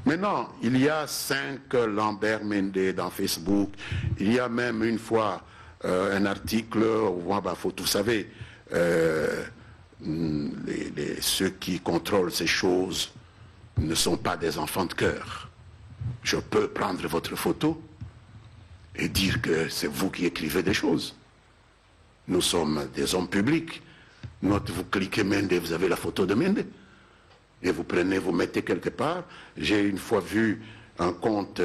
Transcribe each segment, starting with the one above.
Maintenant, il y a 5 Lambert Mende dans Facebook. Il y a même une fois un article, vous savez, ceux qui contrôlent ces choses ne sont pas des enfants de cœur. Je peux prendre votre photo et dire que c'est vous qui écrivez des choses. Nous sommes des hommes publics. Vous cliquez Mende, vous avez la photo de Mende. Et vous prenez, vous mettez quelque part. J'ai une fois vu un compte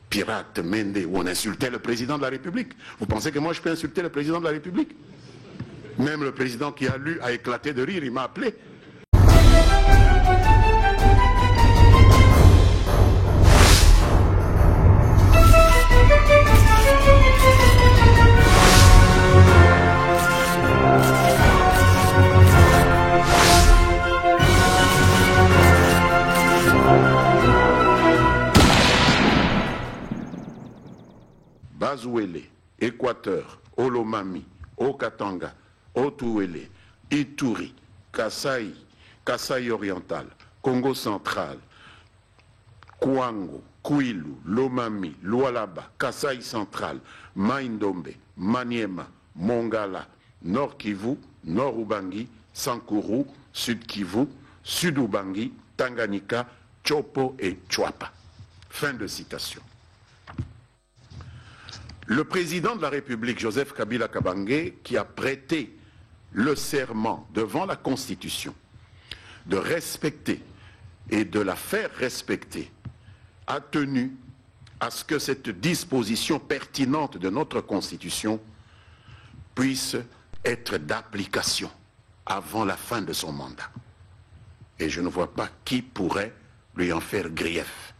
pirate Mende où on insultait le président de la République. Vous pensez que moi je peux insulter le président de la République? Même le président qui a lu a éclaté de rire, il m'a appelé. Bazouele, Équateur, Olomami, Okatanga, Otuele, Ituri, Kasaï, Kasaï oriental, Congo central, Kouango, Kouilou, Lomami, Lualaba, Kasaï central, Maïndombe, Maniema, Mongala, Nord Kivu, Nord Ubangi, Sankuru, Sud Kivu, Sud Ubangi, Tanganyika, Chopo et Chouapa. Fin de citation. Le président de la République, Joseph Kabila Kabange, qui a prêté le serment devant la Constitution de respecter et de la faire respecter, a tenu à ce que cette disposition pertinente de notre Constitution puisse être d'application avant la fin de son mandat. Et je ne vois pas qui pourrait lui en faire grief.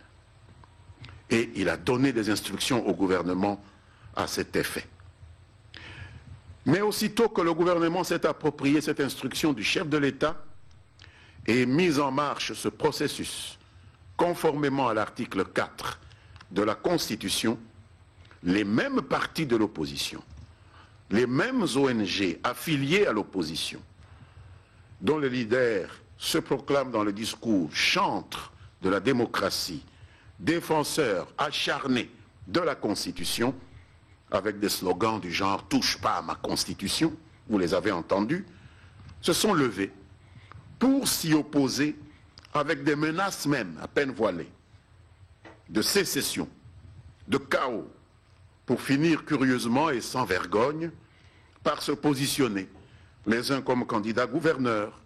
Et il a donné des instructions au gouvernement à cet effet. Mais aussitôt que le gouvernement s'est approprié cette instruction du chef de l'État et mis en marche ce processus, conformément à l'article 4 de la Constitution, les mêmes partis de l'opposition, les mêmes ONG affiliées à l'opposition, dont le leader se proclame dans le discours chantre de la démocratie, défenseur acharné de la Constitution, avec des slogans du genre « touche pas à ma Constitution », vous les avez entendus, se sont levés pour s'y opposer avec des menaces même à peine voilées, de sécession, de chaos, pour finir curieusement et sans vergogne par se positionner, les uns comme candidats gouverneurs,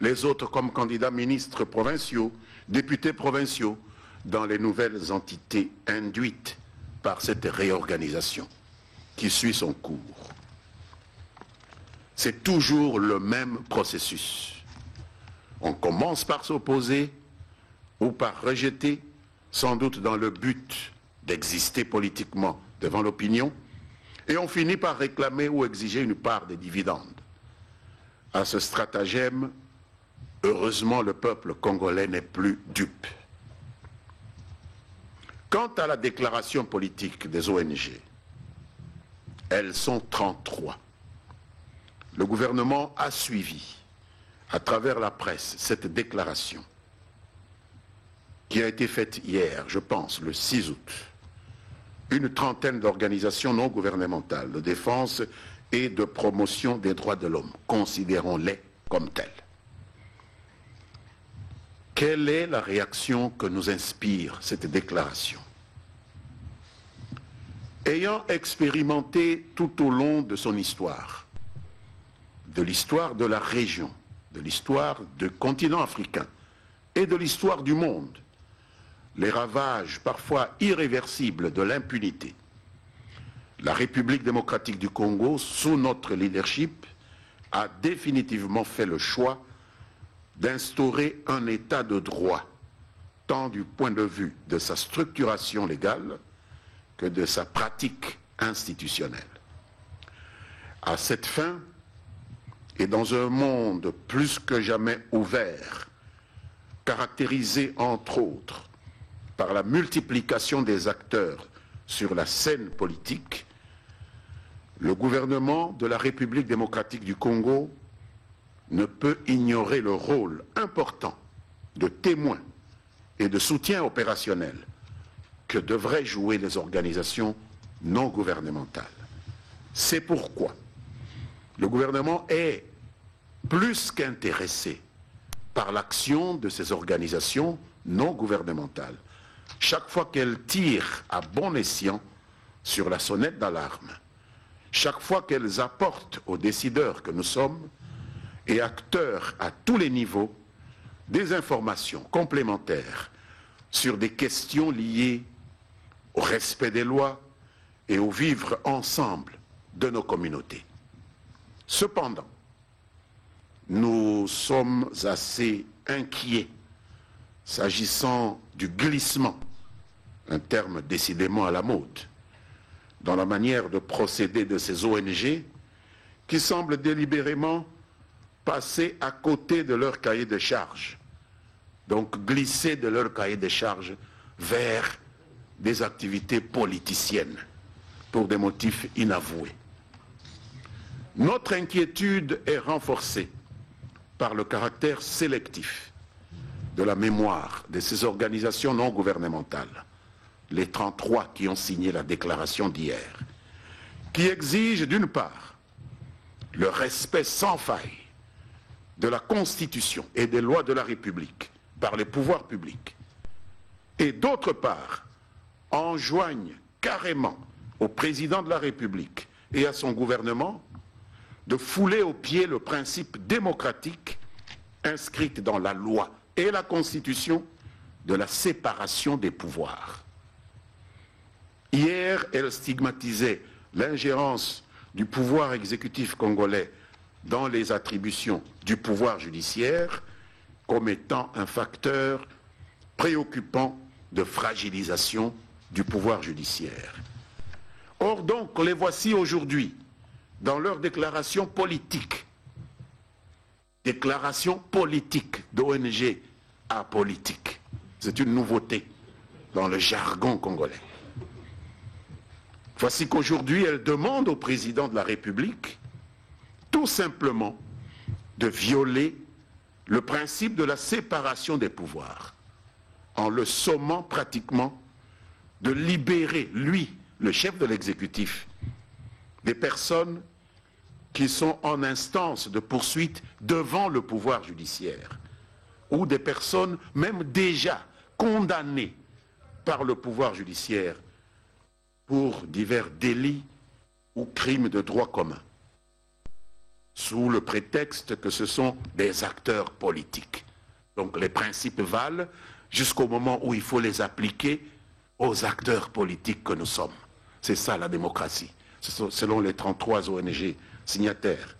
les autres comme candidats ministres provinciaux, députés provinciaux, dans les nouvelles entités induites par cette réorganisation qui suit son cours. C'est toujours le même processus. On commence par s'opposer ou par rejeter, sans doute dans le but d'exister politiquement devant l'opinion, et on finit par réclamer ou exiger une part des dividendes. À ce stratagème, heureusement, le peuple congolais n'est plus dupe. Quant à la déclaration politique des ONG, elles sont 33. Le gouvernement a suivi, à travers la presse, cette déclaration qui a été faite hier, je pense, le 6 août. Une trentaine d'organisations non gouvernementales de défense et de promotion des droits de l'homme. Considérons-les comme tels. Quelle est la réaction que nous inspire cette déclaration? Ayant expérimenté tout au long de son histoire, de l'histoire de la région, de l'histoire du continent africain et de l'histoire du monde, les ravages parfois irréversibles de l'impunité, la République démocratique du Congo, sous notre leadership, a définitivement fait le choix d'instaurer un état de droit, tant du point de vue de sa structuration légale que de sa pratique institutionnelle. À cette fin, et dans un monde plus que jamais ouvert, caractérisé entre autres par la multiplication des acteurs sur la scène politique, le gouvernement de la République démocratique du Congo ne peut ignorer le rôle important de témoin et de soutien opérationnel que devraient jouer les organisations non gouvernementales. C'est pourquoi le gouvernement est plus qu'intéressé par l'action de ces organisations non gouvernementales, chaque fois qu'elles tirent à bon escient sur la sonnette d'alarme, chaque fois qu'elles apportent aux décideurs que nous sommes et acteurs à tous les niveaux des informations complémentaires sur des questions liées au respect des lois et au vivre ensemble de nos communautés. Cependant, nous sommes assez inquiets s'agissant du glissement, un terme décidément à la mode, dans la manière de procéder de ces ONG qui semblent délibérément passer à côté de leur cahier de charges, donc glisser de leur cahier de charges vers des activités politiciennes pour des motifs inavoués. Notre inquiétude est renforcée par le caractère sélectif de la mémoire de ces organisations non gouvernementales, les 33 qui ont signé la déclaration d'hier, qui exigent d'une part le respect sans faille de la Constitution et des lois de la République par les pouvoirs publics, et d'autre part enjoignent carrément au président de la République et à son gouvernement de fouler aux pieds le principe démocratique inscrit dans la loi et la Constitution de la séparation des pouvoirs. Hier, elle stigmatisait l'ingérence du pouvoir exécutif congolais dans les attributions du pouvoir judiciaire comme étant un facteur préoccupant de fragilisation du pouvoir judiciaire. Or donc, les voici aujourd'hui dans leur déclaration politique d'ONG apolitique. C'est une nouveauté dans le jargon congolais. Voici qu'aujourd'hui, elle demande au président de la République tout simplement de violer le principe de la séparation des pouvoirs, en le sommant pratiquement de libérer, lui, le chef de l'exécutif, des personnes qui sont en instance de poursuite devant le pouvoir judiciaire, ou des personnes même déjà condamnées par le pouvoir judiciaire pour divers délits ou crimes de droit commun, sous le prétexte que ce sont des acteurs politiques. Donc les principes valent jusqu'au moment où il faut les appliquer aux acteurs politiques que nous sommes. C'est ça la démocratie, selon les 33 ONG signataires.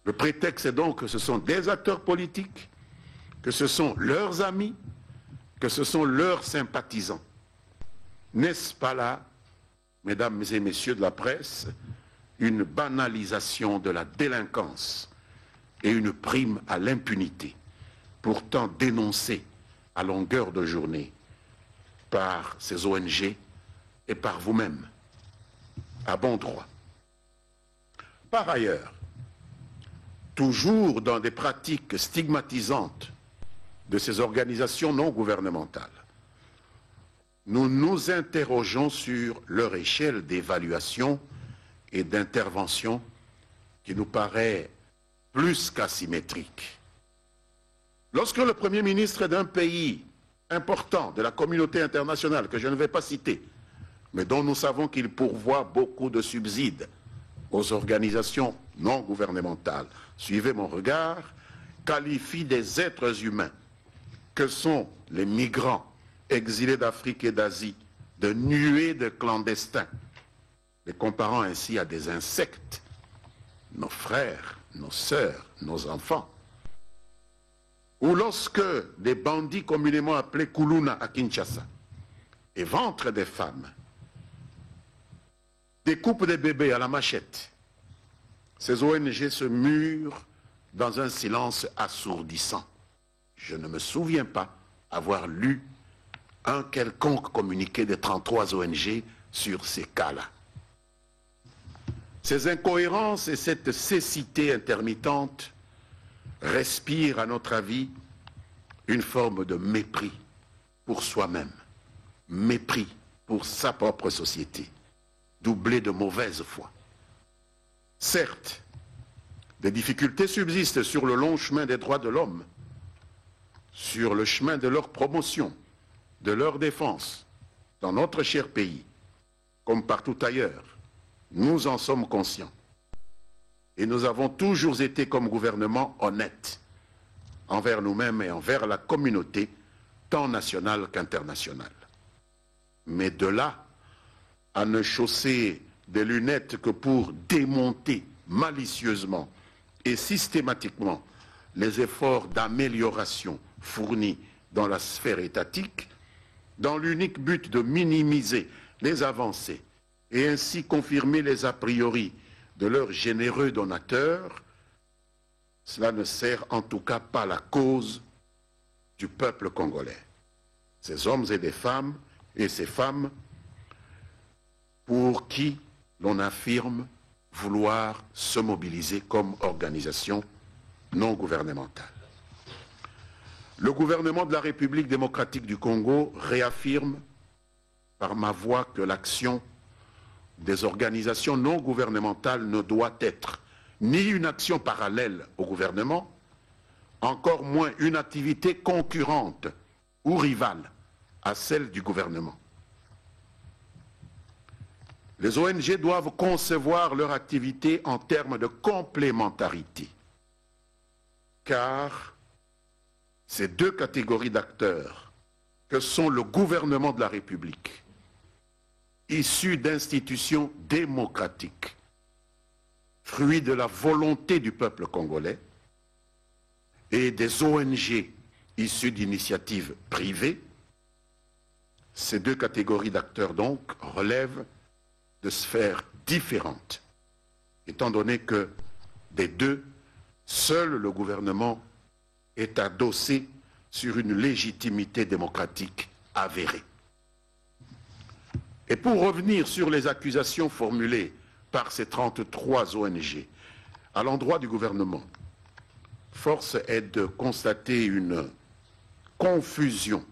Le prétexte est donc que ce sont des acteurs politiques, que ce sont leurs amis, que ce sont leurs sympathisants. N'est-ce pas là, mesdames et messieurs de la presse, une banalisation de la délinquance et une prime à l'impunité, pourtant dénoncée à longueur de journée par ces ONG et par vous-même, à bon droit. Par ailleurs, toujours dans des pratiques stigmatisantes de ces organisations non gouvernementales, nous nous interrogeons sur leur échelle d'évaluation et d'intervention qui nous paraît plus qu'asymétrique. Lorsque le Premier ministre d'un pays important de la communauté internationale, que je ne vais pas citer, mais dont nous savons qu'il pourvoit beaucoup de subsides aux organisations non gouvernementales, suivez mon regard, qualifie des êtres humains que sont les migrants exilés d'Afrique et d'Asie de nuées de clandestins, les comparant ainsi à des insectes, nos frères, nos sœurs, nos enfants. Ou lorsque des bandits communément appelés Kuluna à Kinshasa éventrent des femmes, découpent des bébés à la machette, ces ONG se murent dans un silence assourdissant. Je ne me souviens pas avoir lu un quelconque communiqué des 33 ONG sur ces cas-là. Ces incohérences et cette cécité intermittente respirent, à notre avis, une forme de mépris pour soi-même, mépris pour sa propre société, doublé de mauvaise foi. Certes, des difficultés subsistent sur le long chemin des droits de l'homme, sur le chemin de leur promotion, de leur défense, dans notre cher pays, comme partout ailleurs. Nous en sommes conscients. Et nous avons toujours été comme gouvernement honnêtes envers nous-mêmes et envers la communauté, tant nationale qu'internationale. Mais de là à ne chausser des lunettes que pour démonter malicieusement et systématiquement les efforts d'amélioration fournis dans la sphère étatique, dans l'unique but de minimiser les avancées et ainsi confirmer les a priori de leurs généreux donateurs, cela ne sert en tout cas pas la cause du peuple congolais. Ces hommes et des femmes, et ces femmes, pour qui l'on affirme vouloir se mobiliser comme organisation non gouvernementale. Le gouvernement de la République démocratique du Congo réaffirme par ma voix que l'action des organisations non gouvernementales ne doit être ni une action parallèle au gouvernement, encore moins une activité concurrente ou rivale à celle du gouvernement. Les ONG doivent concevoir leur activité en termes de complémentarité, car ces deux catégories d'acteurs que sont le gouvernement de la République, issu d'institutions démocratiques, fruit de la volonté du peuple congolais, et des ONG issues d'initiatives privées, ces deux catégories d'acteurs donc relèvent de sphères différentes, étant donné que des deux, seul le gouvernement est adossé sur une légitimité démocratique avérée. Et pour revenir sur les accusations formulées par ces 33 ONG à l'endroit du gouvernement, force est de constater une confusion,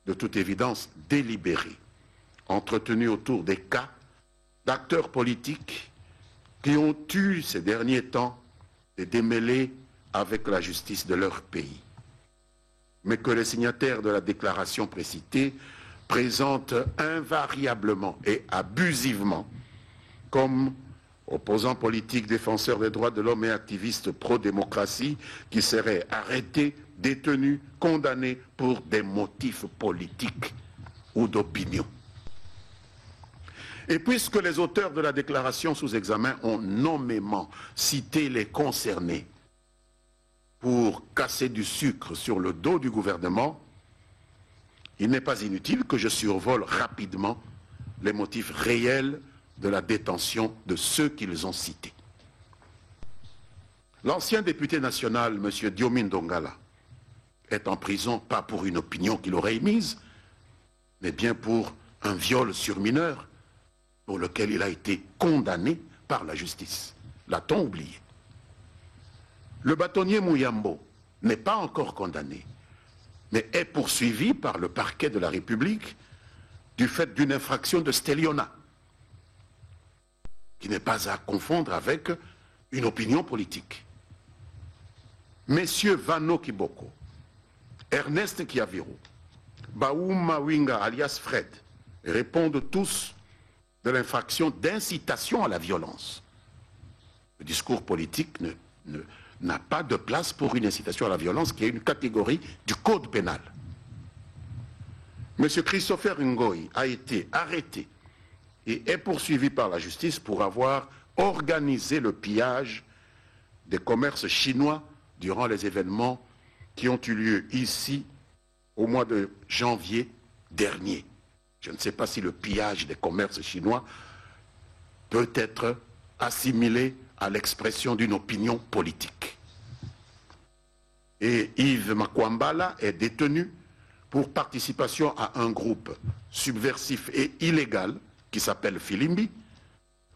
de toute évidence délibérée, entretenue autour des cas d'acteurs politiques qui ont eu ces derniers temps des démêlés avec la justice de leur pays, mais que les signataires de la déclaration précitée présentent invariablement et abusivement comme opposants politiques, défenseurs des droits de l'homme et activistes pro-démocratie qui seraient arrêtés, détenus, condamnés pour des motifs politiques ou d'opinion. Et puisque les auteurs de la déclaration sous examen ont nommément cité les concernés pour casser du sucre sur le dos du gouvernement, il n'est pas inutile que je survole rapidement les motifs réels de la détention de ceux qu'ils ont cités. L'ancien député national, M. Diomin Dongala, est en prison pas pour une opinion qu'il aurait émise, mais bien pour un viol sur mineur pour lequel il a été condamné par la justice. L'a-t-on oublié? Le bâtonnier Mouyambo n'est pas encore condamné, mais est poursuivi par le parquet de la République du fait d'une infraction de stelliona, qui n'est pas à confondre avec une opinion politique. Messieurs Vano Kiboko, Ernest Kiaviru, Baouma Winga alias Fred répondent tous de l'infraction d'incitation à la violence. Le discours politique n'a pas de place pour une incitation à la violence qui est une catégorie du code pénal. M. Christopher Ngoï a été arrêté et est poursuivi par la justice pour avoir organisé le pillage des commerces chinois durant les événements qui ont eu lieu ici au mois de janvier dernier. Je ne sais pas si le pillage des commerces chinois peut être assimilé à l'expression d'une opinion politique. Et Yves Makwambala est détenu pour participation à un groupe subversif et illégal qui s'appelle Filimbi,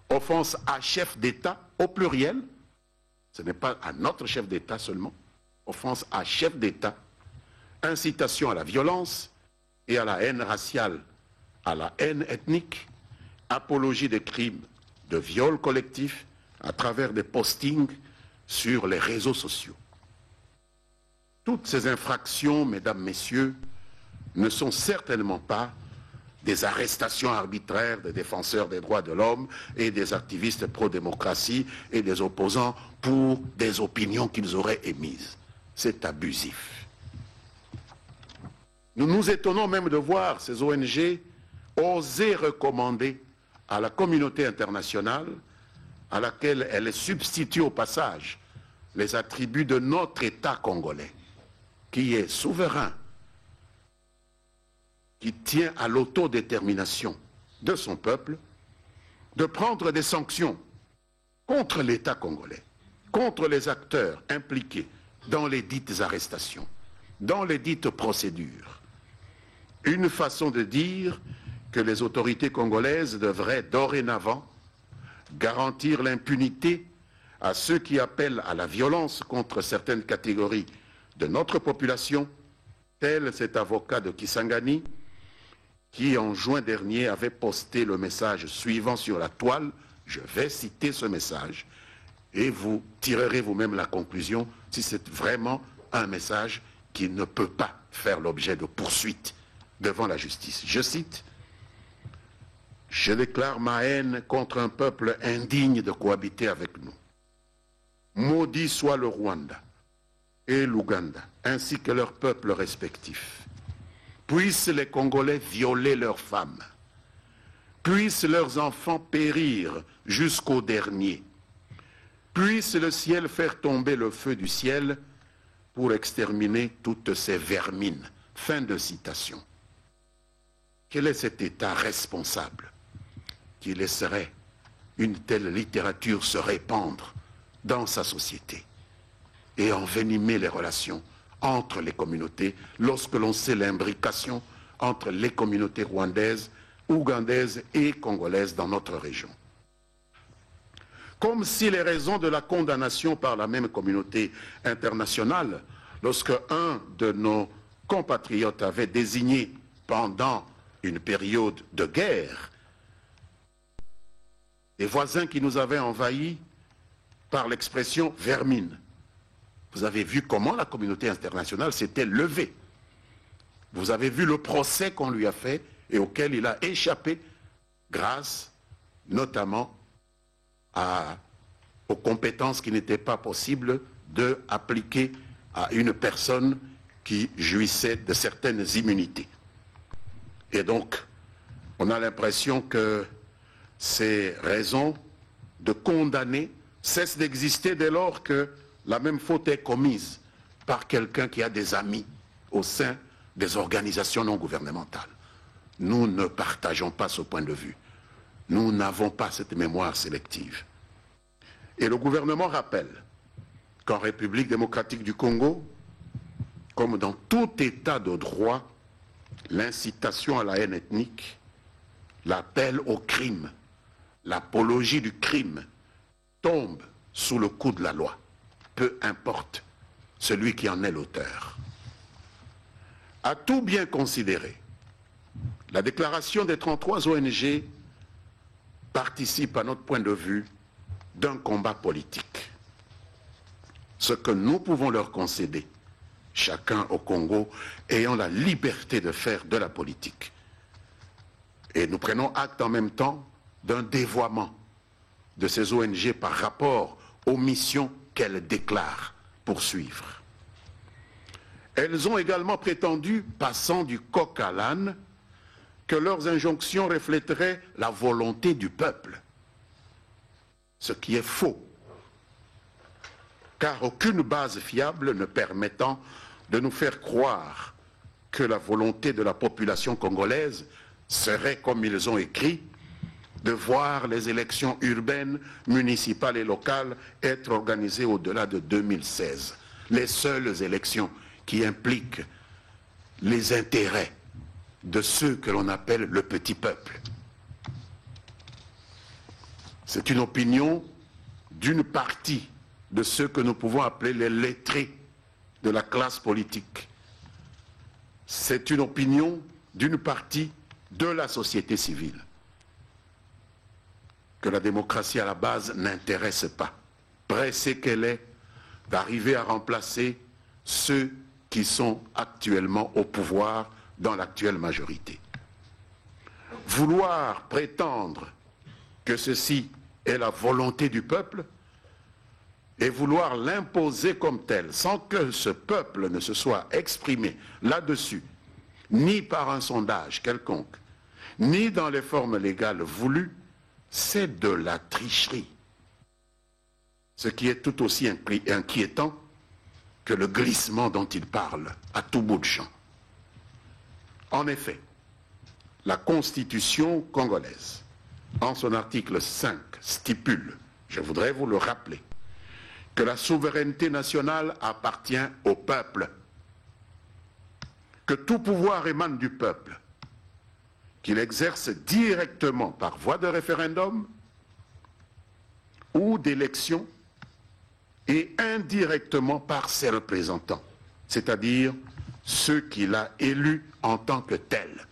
offense à chef d'État au pluriel, ce n'est pas à notre chef d'État seulement, offense à chef d'État, incitation à la violence et à la haine raciale, à la haine ethnique, apologie des crimes de viol collectif à travers des postings sur les réseaux sociaux. Toutes ces infractions, mesdames, messieurs, ne sont certainement pas des arrestations arbitraires des défenseurs des droits de l'homme et des activistes pro-démocratie et des opposants pour des opinions qu'ils auraient émises. C'est abusif. Nous nous étonnons même de voir ces ONG oser recommander à la communauté internationale, à laquelle elle substitue au passage les attributs de notre État congolais, qui est souverain, qui tient à l'autodétermination de son peuple, de prendre des sanctions contre l'État congolais, contre les acteurs impliqués dans les dites arrestations, dans les dites procédures. Une façon de dire que les autorités congolaises devraient dorénavant garantir l'impunité à ceux qui appellent à la violence contre certaines catégories de notre population, tel cet avocat de Kisangani, qui en juin dernier avait posté le message suivant sur la toile. Je vais citer ce message et vous tirerez vous-même la conclusion si c'est vraiment un message qui ne peut pas faire l'objet de poursuites devant la justice. Je cite: « Je déclare ma haine contre un peuple indigne de cohabiter avec nous. Maudit soit le Rwanda et l'Ouganda, ainsi que leurs peuples respectifs. Puissent les Congolais violer leurs femmes. Puissent leurs enfants périr jusqu'au dernier. Puisse le ciel faire tomber le feu du ciel pour exterminer toutes ces vermines. » Fin de citation. Quel est cet État responsable qui laisserait une telle littérature se répandre dans sa société et envenimer les relations entre les communautés lorsque l'on sait l'imbrication entre les communautés rwandaises, ougandaises et congolaises dans notre région? Comme si les raisons de la condamnation par la même communauté internationale, lorsque un de nos compatriotes avait désigné pendant une période de guerre des voisins qui nous avaient envahis par l'expression vermine. Vous avez vu comment la communauté internationale s'était levée. Vous avez vu le procès qu'on lui a fait et auquel il a échappé grâce notamment aux compétences qui n'étaient pas possibles d'appliquer à une personne qui jouissait de certaines immunités. Et donc, on a l'impression que ces raisons de condamner cessent d'exister dès lors que la même faute est commise par quelqu'un qui a des amis au sein des organisations non gouvernementales. Nous ne partageons pas ce point de vue. Nous n'avons pas cette mémoire sélective. Et le gouvernement rappelle qu'en République démocratique du Congo, comme dans tout état de droit, l'incitation à la haine ethnique, l'appel au crime, l'apologie du crime tombe sous le coup de la loi, peu importe celui qui en est l'auteur. À tout bien considérer, la déclaration des 33 ONG participe, à notre point de vue, d'un combat politique. Ce que nous pouvons leur concéder, chacun au Congo ayant la liberté de faire de la politique. Et nous prenons acte en même temps d'un dévoiement de ces ONG par rapport aux missions qu'elles déclarent poursuivre. Elles ont également prétendu, passant du coq à l'âne, que leurs injonctions reflèteraient la volonté du peuple. Ce qui est faux, car aucune base fiable ne permettant de nous faire croire que la volonté de la population congolaise serait, comme ils ont écrit, de voir les élections urbaines, municipales et locales être organisées au-delà de 2016. Les seules élections qui impliquent les intérêts de ceux que l'on appelle le petit peuple. C'est une opinion d'une partie de ceux que nous pouvons appeler les lettrés de la classe politique, c'est une opinion d'une partie de la société civile que la démocratie à la base n'intéresse pas, pressée qu'elle est d'arriver à remplacer ceux qui sont actuellement au pouvoir dans l'actuelle majorité. Vouloir prétendre que ceci est la volonté du peuple et vouloir l'imposer comme tel, sans que ce peuple ne se soit exprimé là-dessus, ni par un sondage quelconque, ni dans les formes légales voulues, c'est de la tricherie. Ce qui est tout aussi inquiétant que le glissement dont il parle à tout bout de champ. En effet, la Constitution congolaise, en son article 5, stipule, je voudrais vous le rappeler, que la souveraineté nationale appartient au peuple, que tout pouvoir émane du peuple, qu'il exerce directement par voie de référendum ou d'élection et indirectement par ses représentants, c'est-à-dire ceux qu'il a élus en tant que tels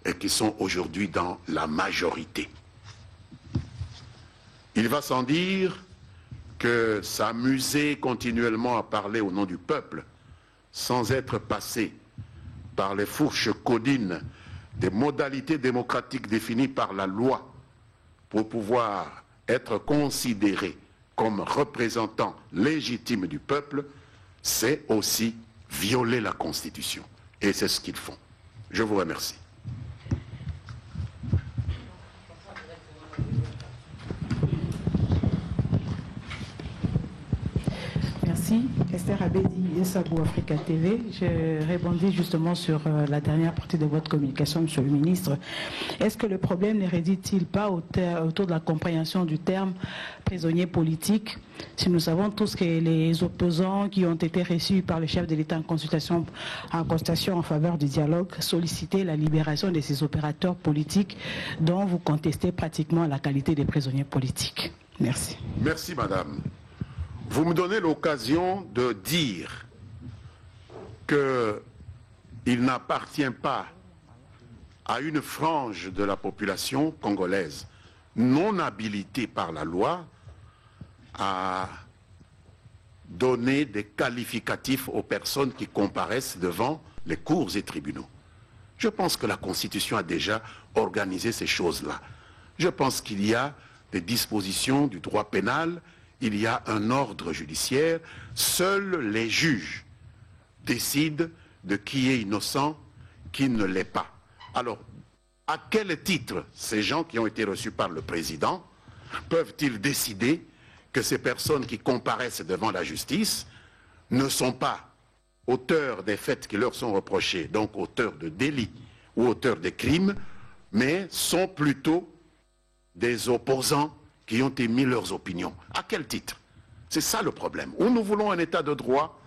et qui sont aujourd'hui dans la majorité. Il va sans dire que s'amuser continuellement à parler au nom du peuple sans être passé par les fourches codines des modalités démocratiques définies par la loi pour pouvoir être considéré comme représentant légitime du peuple, c'est aussi violer la Constitution. Et c'est ce qu'ils font. Je vous remercie. Merci. Esther Abedi, Sabou Africa TV. Je répondais justement sur la dernière partie de votre communication, Monsieur le Ministre. Est-ce que le problème ne réside-t-il pas autour de la compréhension du terme prisonnier politique? Si nous savons tous que les opposants qui ont été reçus par le chef de l'État en consultation en faveur du dialogue sollicitaient la libération de ces opérateurs politiques dont vous contestez pratiquement la qualité des prisonniers politiques. Merci. Merci, Madame. Vous me donnez l'occasion de dire qu'il n'appartient pas à une frange de la population congolaise non habilitée par la loi à donner des qualificatifs aux personnes qui comparaissent devant les cours et tribunaux. Je pense que la Constitution a déjà organisé ces choses-là. Je pense qu'il y a des dispositions du droit pénal, il y a un ordre judiciaire, seuls les juges décident de qui est innocent, qui ne l'est pas. Alors, à quel titre ces gens qui ont été reçus par le président peuvent-ils décider que ces personnes qui comparaissent devant la justice ne sont pas auteurs des faits qui leur sont reprochés, donc auteurs de délits ou auteurs de crimes, mais sont plutôt des opposants qui ont émis leurs opinions? À quel titre? C'est ça le problème. Ou nous voulons un état de droit,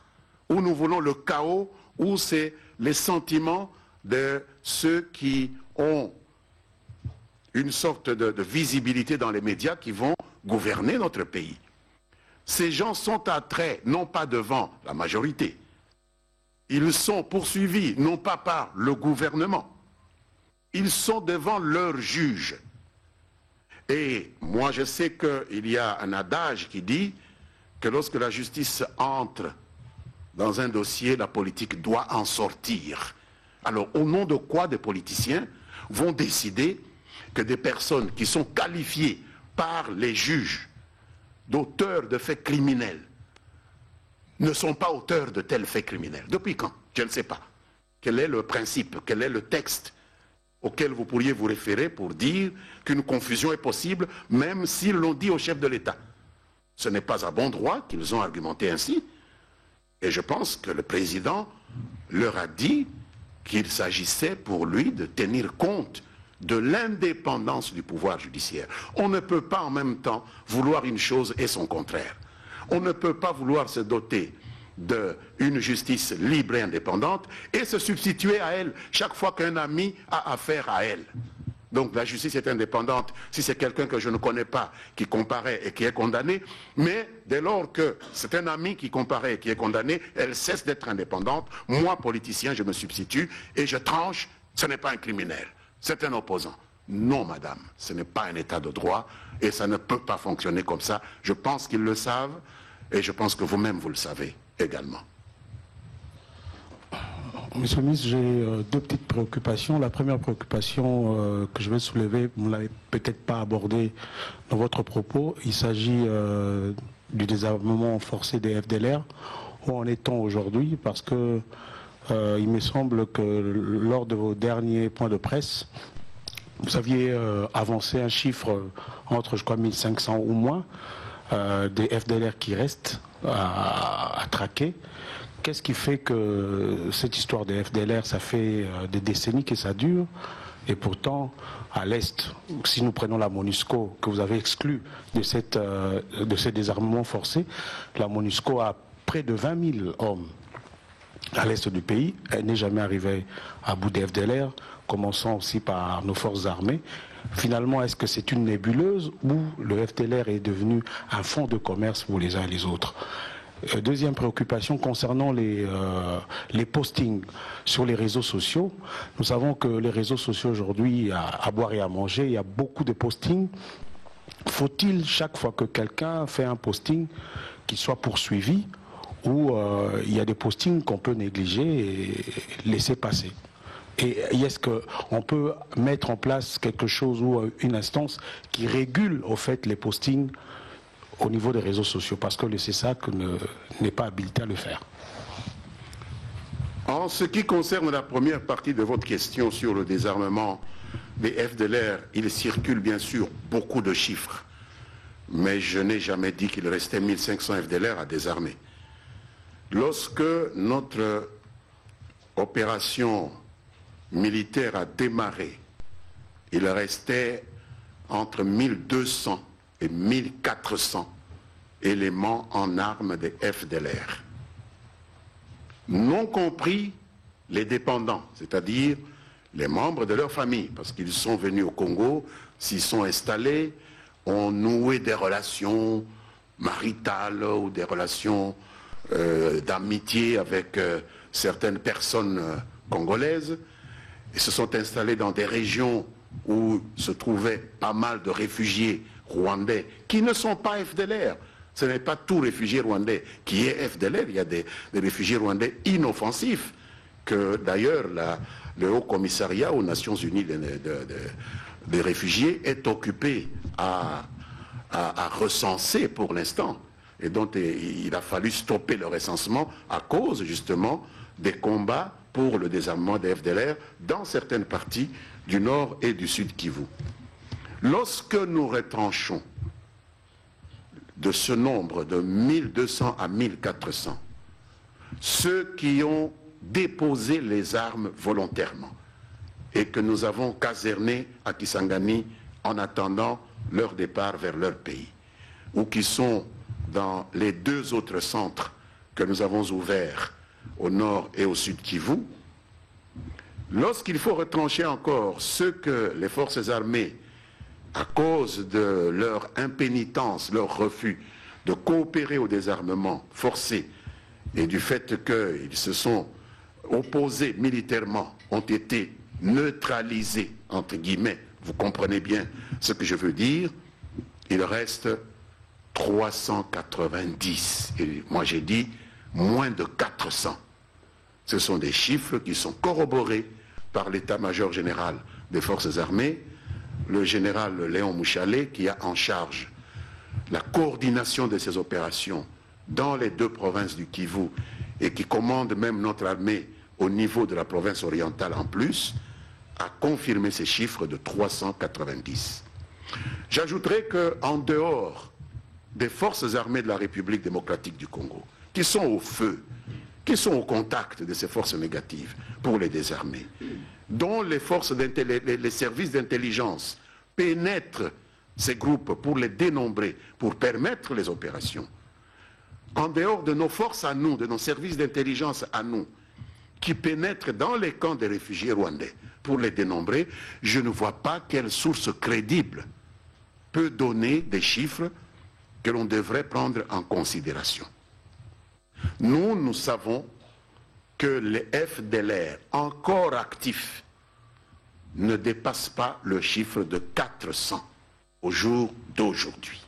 ou nous voulons le chaos, ou c'est les sentiments de ceux qui ont une sorte de visibilité dans les médias qui vont gouverner notre pays. Ces gens sont attraits, non pas devant la majorité. Ils sont poursuivis, non pas par le gouvernement. Ils sont devant leurs juges. Et moi, je sais qu'il y a un adage qui dit que lorsque la justice entre dans un dossier, la politique doit en sortir. Alors, au nom de quoi des politiciens vont décider que des personnes qui sont qualifiées par les juges d'auteurs de faits criminels ne sont pas auteurs de tels faits criminels? Depuis quand? Je ne sais pas. Quel est le principe? Quel est le texte auquel vous pourriez vous référer pour dire qu'une confusion est possible, même s'ils l'ont dit au chef de l'État? Ce n'est pas à bon droit qu'ils ont argumenté ainsi. Et je pense que le président leur a dit qu'il s'agissait pour lui de tenir compte de l'indépendance du pouvoir judiciaire. On ne peut pas en même temps vouloir une chose et son contraire. On ne peut pas vouloir se doter d'une justice libre et indépendante et se substituer à elle chaque fois qu'un ami a affaire à elle. Donc la justice est indépendante si c'est quelqu'un que je ne connais pas qui comparaît et qui est condamné, mais dès lors que c'est un ami qui comparaît et qui est condamné, elle cesse d'être indépendante. Moi, politicien, je me substitue et je tranche, ce n'est pas un criminel, c'est un opposant. Non, madame, ce n'est pas un état de droit et ça ne peut pas fonctionner comme ça. Je pense qu'ils le savent et je pense que vous-même, vous le savez également. Monsieur le ministre, j'ai deux petites préoccupations. La première préoccupation que je vais soulever, vous ne l'avez peut-être pas abordée dans votre propos. Il s'agit du désarmement forcé des FDLR. Où en est-on aujourd'hui? Parce que il me semble que lors de vos derniers points de presse, vous aviez avancé un chiffre entre, je crois, 1500 ou moins des FDLR qui restent à traquer. Qu'est-ce qui fait que cette histoire des FDLR, ça fait des décennies que ça dure, et pourtant, à l'Est, si nous prenons la MONUSCO, que vous avez exclue de ces désarmements forcés, la MONUSCO a près de 20 000 hommes à l'Est du pays. Elle n'est jamais arrivée à bout des FDLR, commençant aussi par nos forces armées. Finalement, est-ce que c'est une nébuleuse ou le FDLR est devenu un fonds de commerce pour les uns et les autres? Deuxième préoccupation concernant les postings sur les réseaux sociaux. Nous savons que les réseaux sociaux aujourd'hui, à boire et à manger, il y a beaucoup de postings. Faut-il, chaque fois que quelqu'un fait un posting, qu'il soit poursuivi, ou il y a des postings qu'on peut négliger et laisser passer? Et est-ce qu'on peut mettre en place quelque chose ou une instance qui régule au fait les postings au niveau des réseaux sociaux, parce que le CESAC n'est pas habilité à le faire? En ce qui concerne la première partie de votre question sur le désarmement des FDLR, il circule bien sûr beaucoup de chiffres, mais je n'ai jamais dit qu'il restait 1500 FDLR à désarmer. Lorsque notre opération militaire a démarré, il restait entre 1200 et 1400 éléments en armes des FDLR. Non compris les dépendants, c'est-à-dire les membres de leur famille, parce qu'ils sont venus au Congo, s'ils sont installés, ont noué des relations maritales ou des relations d'amitié avec certaines personnes congolaises, et se sont installés dans des régions où se trouvaient pas mal de réfugiés rwandais qui ne sont pas FDLR. Ce n'est pas tout réfugié rwandais qui est FDLR. Il y a des réfugiés rwandais inoffensifs que d'ailleurs le Haut Commissariat aux Nations Unies des réfugiés est occupé à recenser pour l'instant. Et donc il a fallu stopper le recensement à cause justement des combats pour le désarmement des FDLR dans certaines parties du nord et du sud Kivu. Lorsque nous retranchons de ce nombre de 1200 à 1400 ceux qui ont déposé les armes volontairement et que nous avons casernés à Kisangani en attendant leur départ vers leur pays, ou qui sont dans les deux autres centres que nous avons ouverts au nord et au sud Kivu, lorsqu'il faut retrancher encore ceux que les forces armées, à cause de leur impénitence, leur refus de coopérer au désarmement forcé et du fait qu'ils se sont opposés militairement, ont été neutralisés, entre guillemets, vous comprenez bien ce que je veux dire, il reste 390. Et moi j'ai dit moins de 400. Ce sont des chiffres qui sont corroborés par l'état-major général des forces armées, le général Léon Mouchalet, qui a en charge la coordination de ces opérations dans les deux provinces du Kivu et qui commande même notre armée au niveau de la province orientale en plus, a confirmé ces chiffres de 390. J'ajouterai qu'en dehors des forces armées de la République démocratique du Congo, qui sont au feu, qui sont au contact de ces forces négatives pour les désarmer, dont les services d'intelligence pénètrent ces groupes pour les dénombrer, pour permettre les opérations. En dehors de nos forces à nous, de nos services d'intelligence à nous, qui pénètrent dans les camps des réfugiés rwandais pour les dénombrer, je ne vois pas quelle source crédible peut donner des chiffres que l'on devrait prendre en considération. Nous savons que les FDLR encore actifs ne dépassent pas le chiffre de 400 au jour d'aujourd'hui.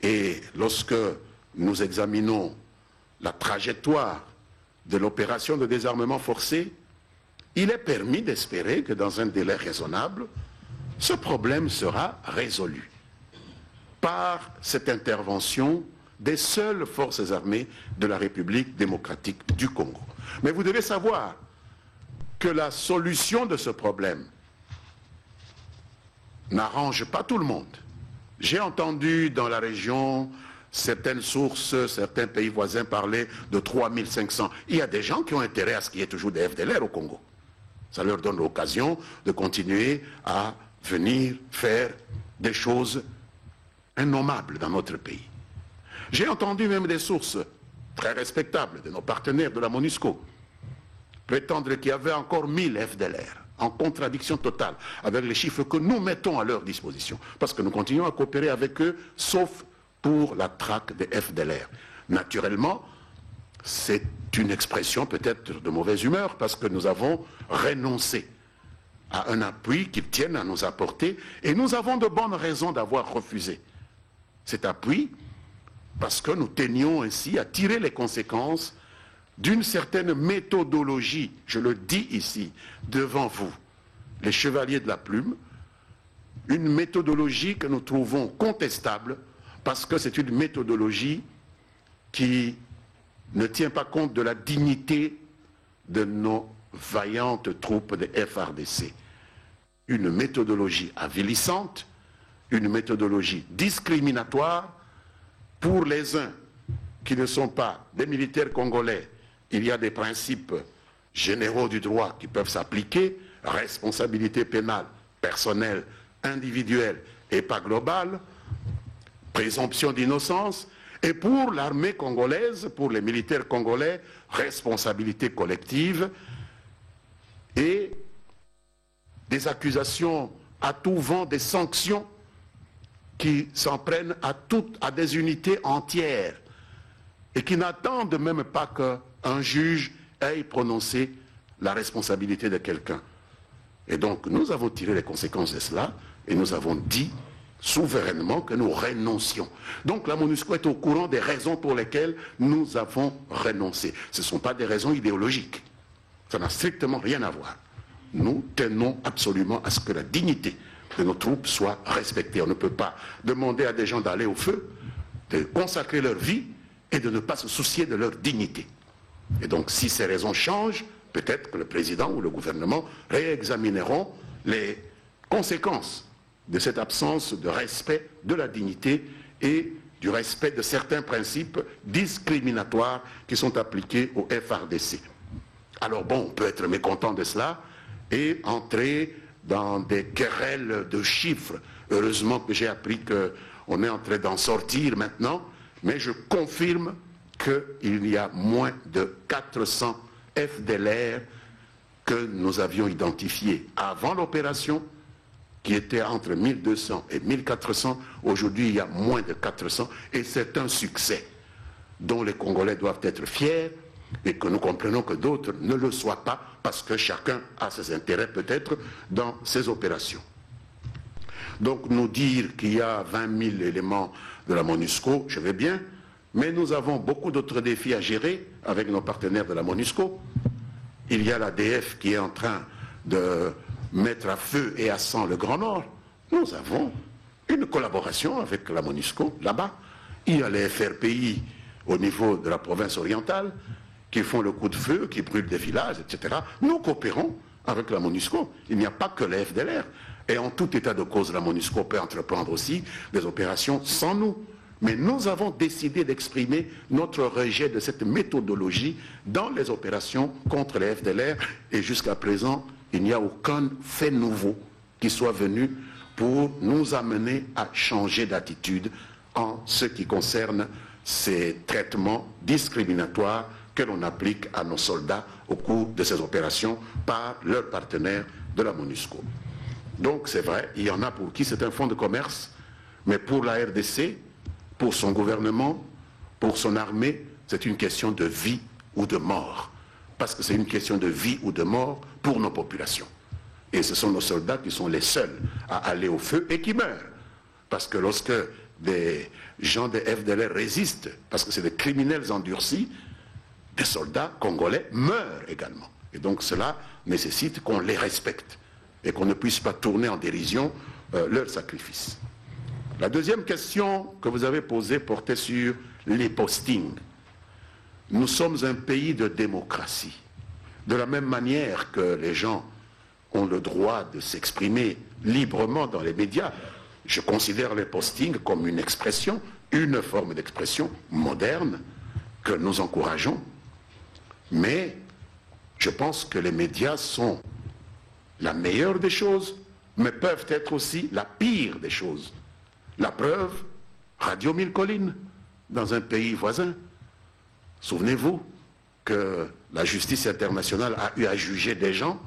Et lorsque nous examinons la trajectoire de l'opération de désarmement forcé, il est permis d'espérer que dans un délai raisonnable, ce problème sera résolu par cette intervention des seules forces armées de la République démocratique du Congo. Mais vous devez savoir que la solution de ce problème n'arrange pas tout le monde. J'ai entendu dans la région certaines sources, certains pays voisins parler de 3500. Il y a des gens qui ont intérêt à ce qu'il y ait toujours des FDLR au Congo. Ça leur donne l'occasion de continuer à venir faire des choses innommables dans notre pays. J'ai entendu même des sources très respectables de nos partenaires de la MONUSCO prétendre qu'il y avait encore 1000 FDLR, en contradiction totale avec les chiffres que nous mettons à leur disposition, parce que nous continuons à coopérer avec eux, sauf pour la traque des FDLR. Naturellement, c'est une expression peut-être de mauvaise humeur, parce que nous avons renoncé à un appui qu'ils tiennent à nous apporter, et nous avons de bonnes raisons d'avoir refusé cet appui, parce que nous tenions ainsi à tirer les conséquences d'une certaine méthodologie, je le dis ici, devant vous, les chevaliers de la plume, une méthodologie que nous trouvons contestable, parce que c'est une méthodologie qui ne tient pas compte de la dignité de nos vaillantes troupes de FARDC. Une méthodologie avilissante, une méthodologie discriminatoire pour les uns qui ne sont pas des militaires congolais. Il y a des principes généraux du droit qui peuvent s'appliquer, responsabilité pénale, personnelle, individuelle et pas globale, présomption d'innocence, et pour l'armée congolaise, pour les militaires congolais, responsabilité collective et des accusations à tout vent, des sanctions qui s'en prennent à des unités entières et qui n'attendent même pas qu'un juge ait prononcé la responsabilité de quelqu'un. Et donc nous avons tiré les conséquences de cela et nous avons dit souverainement que nous renoncions. Donc la MONUSCO est au courant des raisons pour lesquelles nous avons renoncé. Ce ne sont pas des raisons idéologiques. Ça n'a strictement rien à voir. Nous tenons absolument à ce que la dignité de nos troupes soit respectée. On ne peut pas demander à des gens d'aller au feu, de consacrer leur vie et de ne pas se soucier de leur dignité. Et donc si ces raisons changent, peut-être que le président ou le gouvernement réexamineront les conséquences de cette absence de respect de la dignité et du respect de certains principes discriminatoires qui sont appliqués au FARDC. Alors bon, on peut être mécontent de cela et entrer dans des querelles de chiffres. Heureusement que j'ai appris qu'on est en train d'en sortir maintenant, mais je confirme qu'il y a moins de 400 FDLR que nous avions identifiés avant l'opération, qui était entre 1200 et 1400. Aujourd'hui, il y a moins de 400 et c'est un succès dont les Congolais doivent être fiers et que nous comprenons que d'autres ne le soient pas parce que chacun a ses intérêts peut-être dans ces opérations. Donc nous dire qu'il y a 20 000 éléments de la MONUSCO, je vais bien, mais nous avons beaucoup d'autres défis à gérer avec nos partenaires de la MONUSCO. Il y a l'ADF qui est en train de mettre à feu et à sang le Grand Nord. Nous avons une collaboration avec la MONUSCO là-bas. Il y a les FRPI au niveau de la province orientale qui font le coup de feu, qui brûlent des villages, etc. Nous coopérons avec la MONUSCO. Il n'y a pas que les FDLR. Et en tout état de cause, la MONUSCO peut entreprendre aussi des opérations sans nous. Mais nous avons décidé d'exprimer notre rejet de cette méthodologie dans les opérations contre les FDLR. Et jusqu'à présent, il n'y a aucun fait nouveau qui soit venu pour nous amener à changer d'attitude en ce qui concerne ces traitements discriminatoires que l'on applique à nos soldats au cours de ces opérations par leurs partenaires de la MONUSCO. Donc c'est vrai, il y en a pour qui c'est un fonds de commerce, mais pour la RDC, pour son gouvernement, pour son armée, c'est une question de vie ou de mort. Parce que c'est une question de vie ou de mort pour nos populations. Et ce sont nos soldats qui sont les seuls à aller au feu et qui meurent. Parce que lorsque des gens des FDLR résistent, parce que c'est des criminels endurcis, des soldats congolais meurent également. Et donc cela nécessite qu'on les respecte et qu'on ne puisse pas tourner en dérision leur sacrifice. La deuxième question que vous avez posée portait sur les postings. Nous sommes un pays de démocratie. De la même manière que les gens ont le droit de s'exprimer librement dans les médias, je considère les postings comme une expression, une forme d'expression moderne que nous encourageons. Mais je pense que les médias sont la meilleure des choses, mais peuvent être aussi la pire des choses. La preuve, Radio Mille Collines, dans un pays voisin. Souvenez-vous que la justice internationale a eu à juger des gens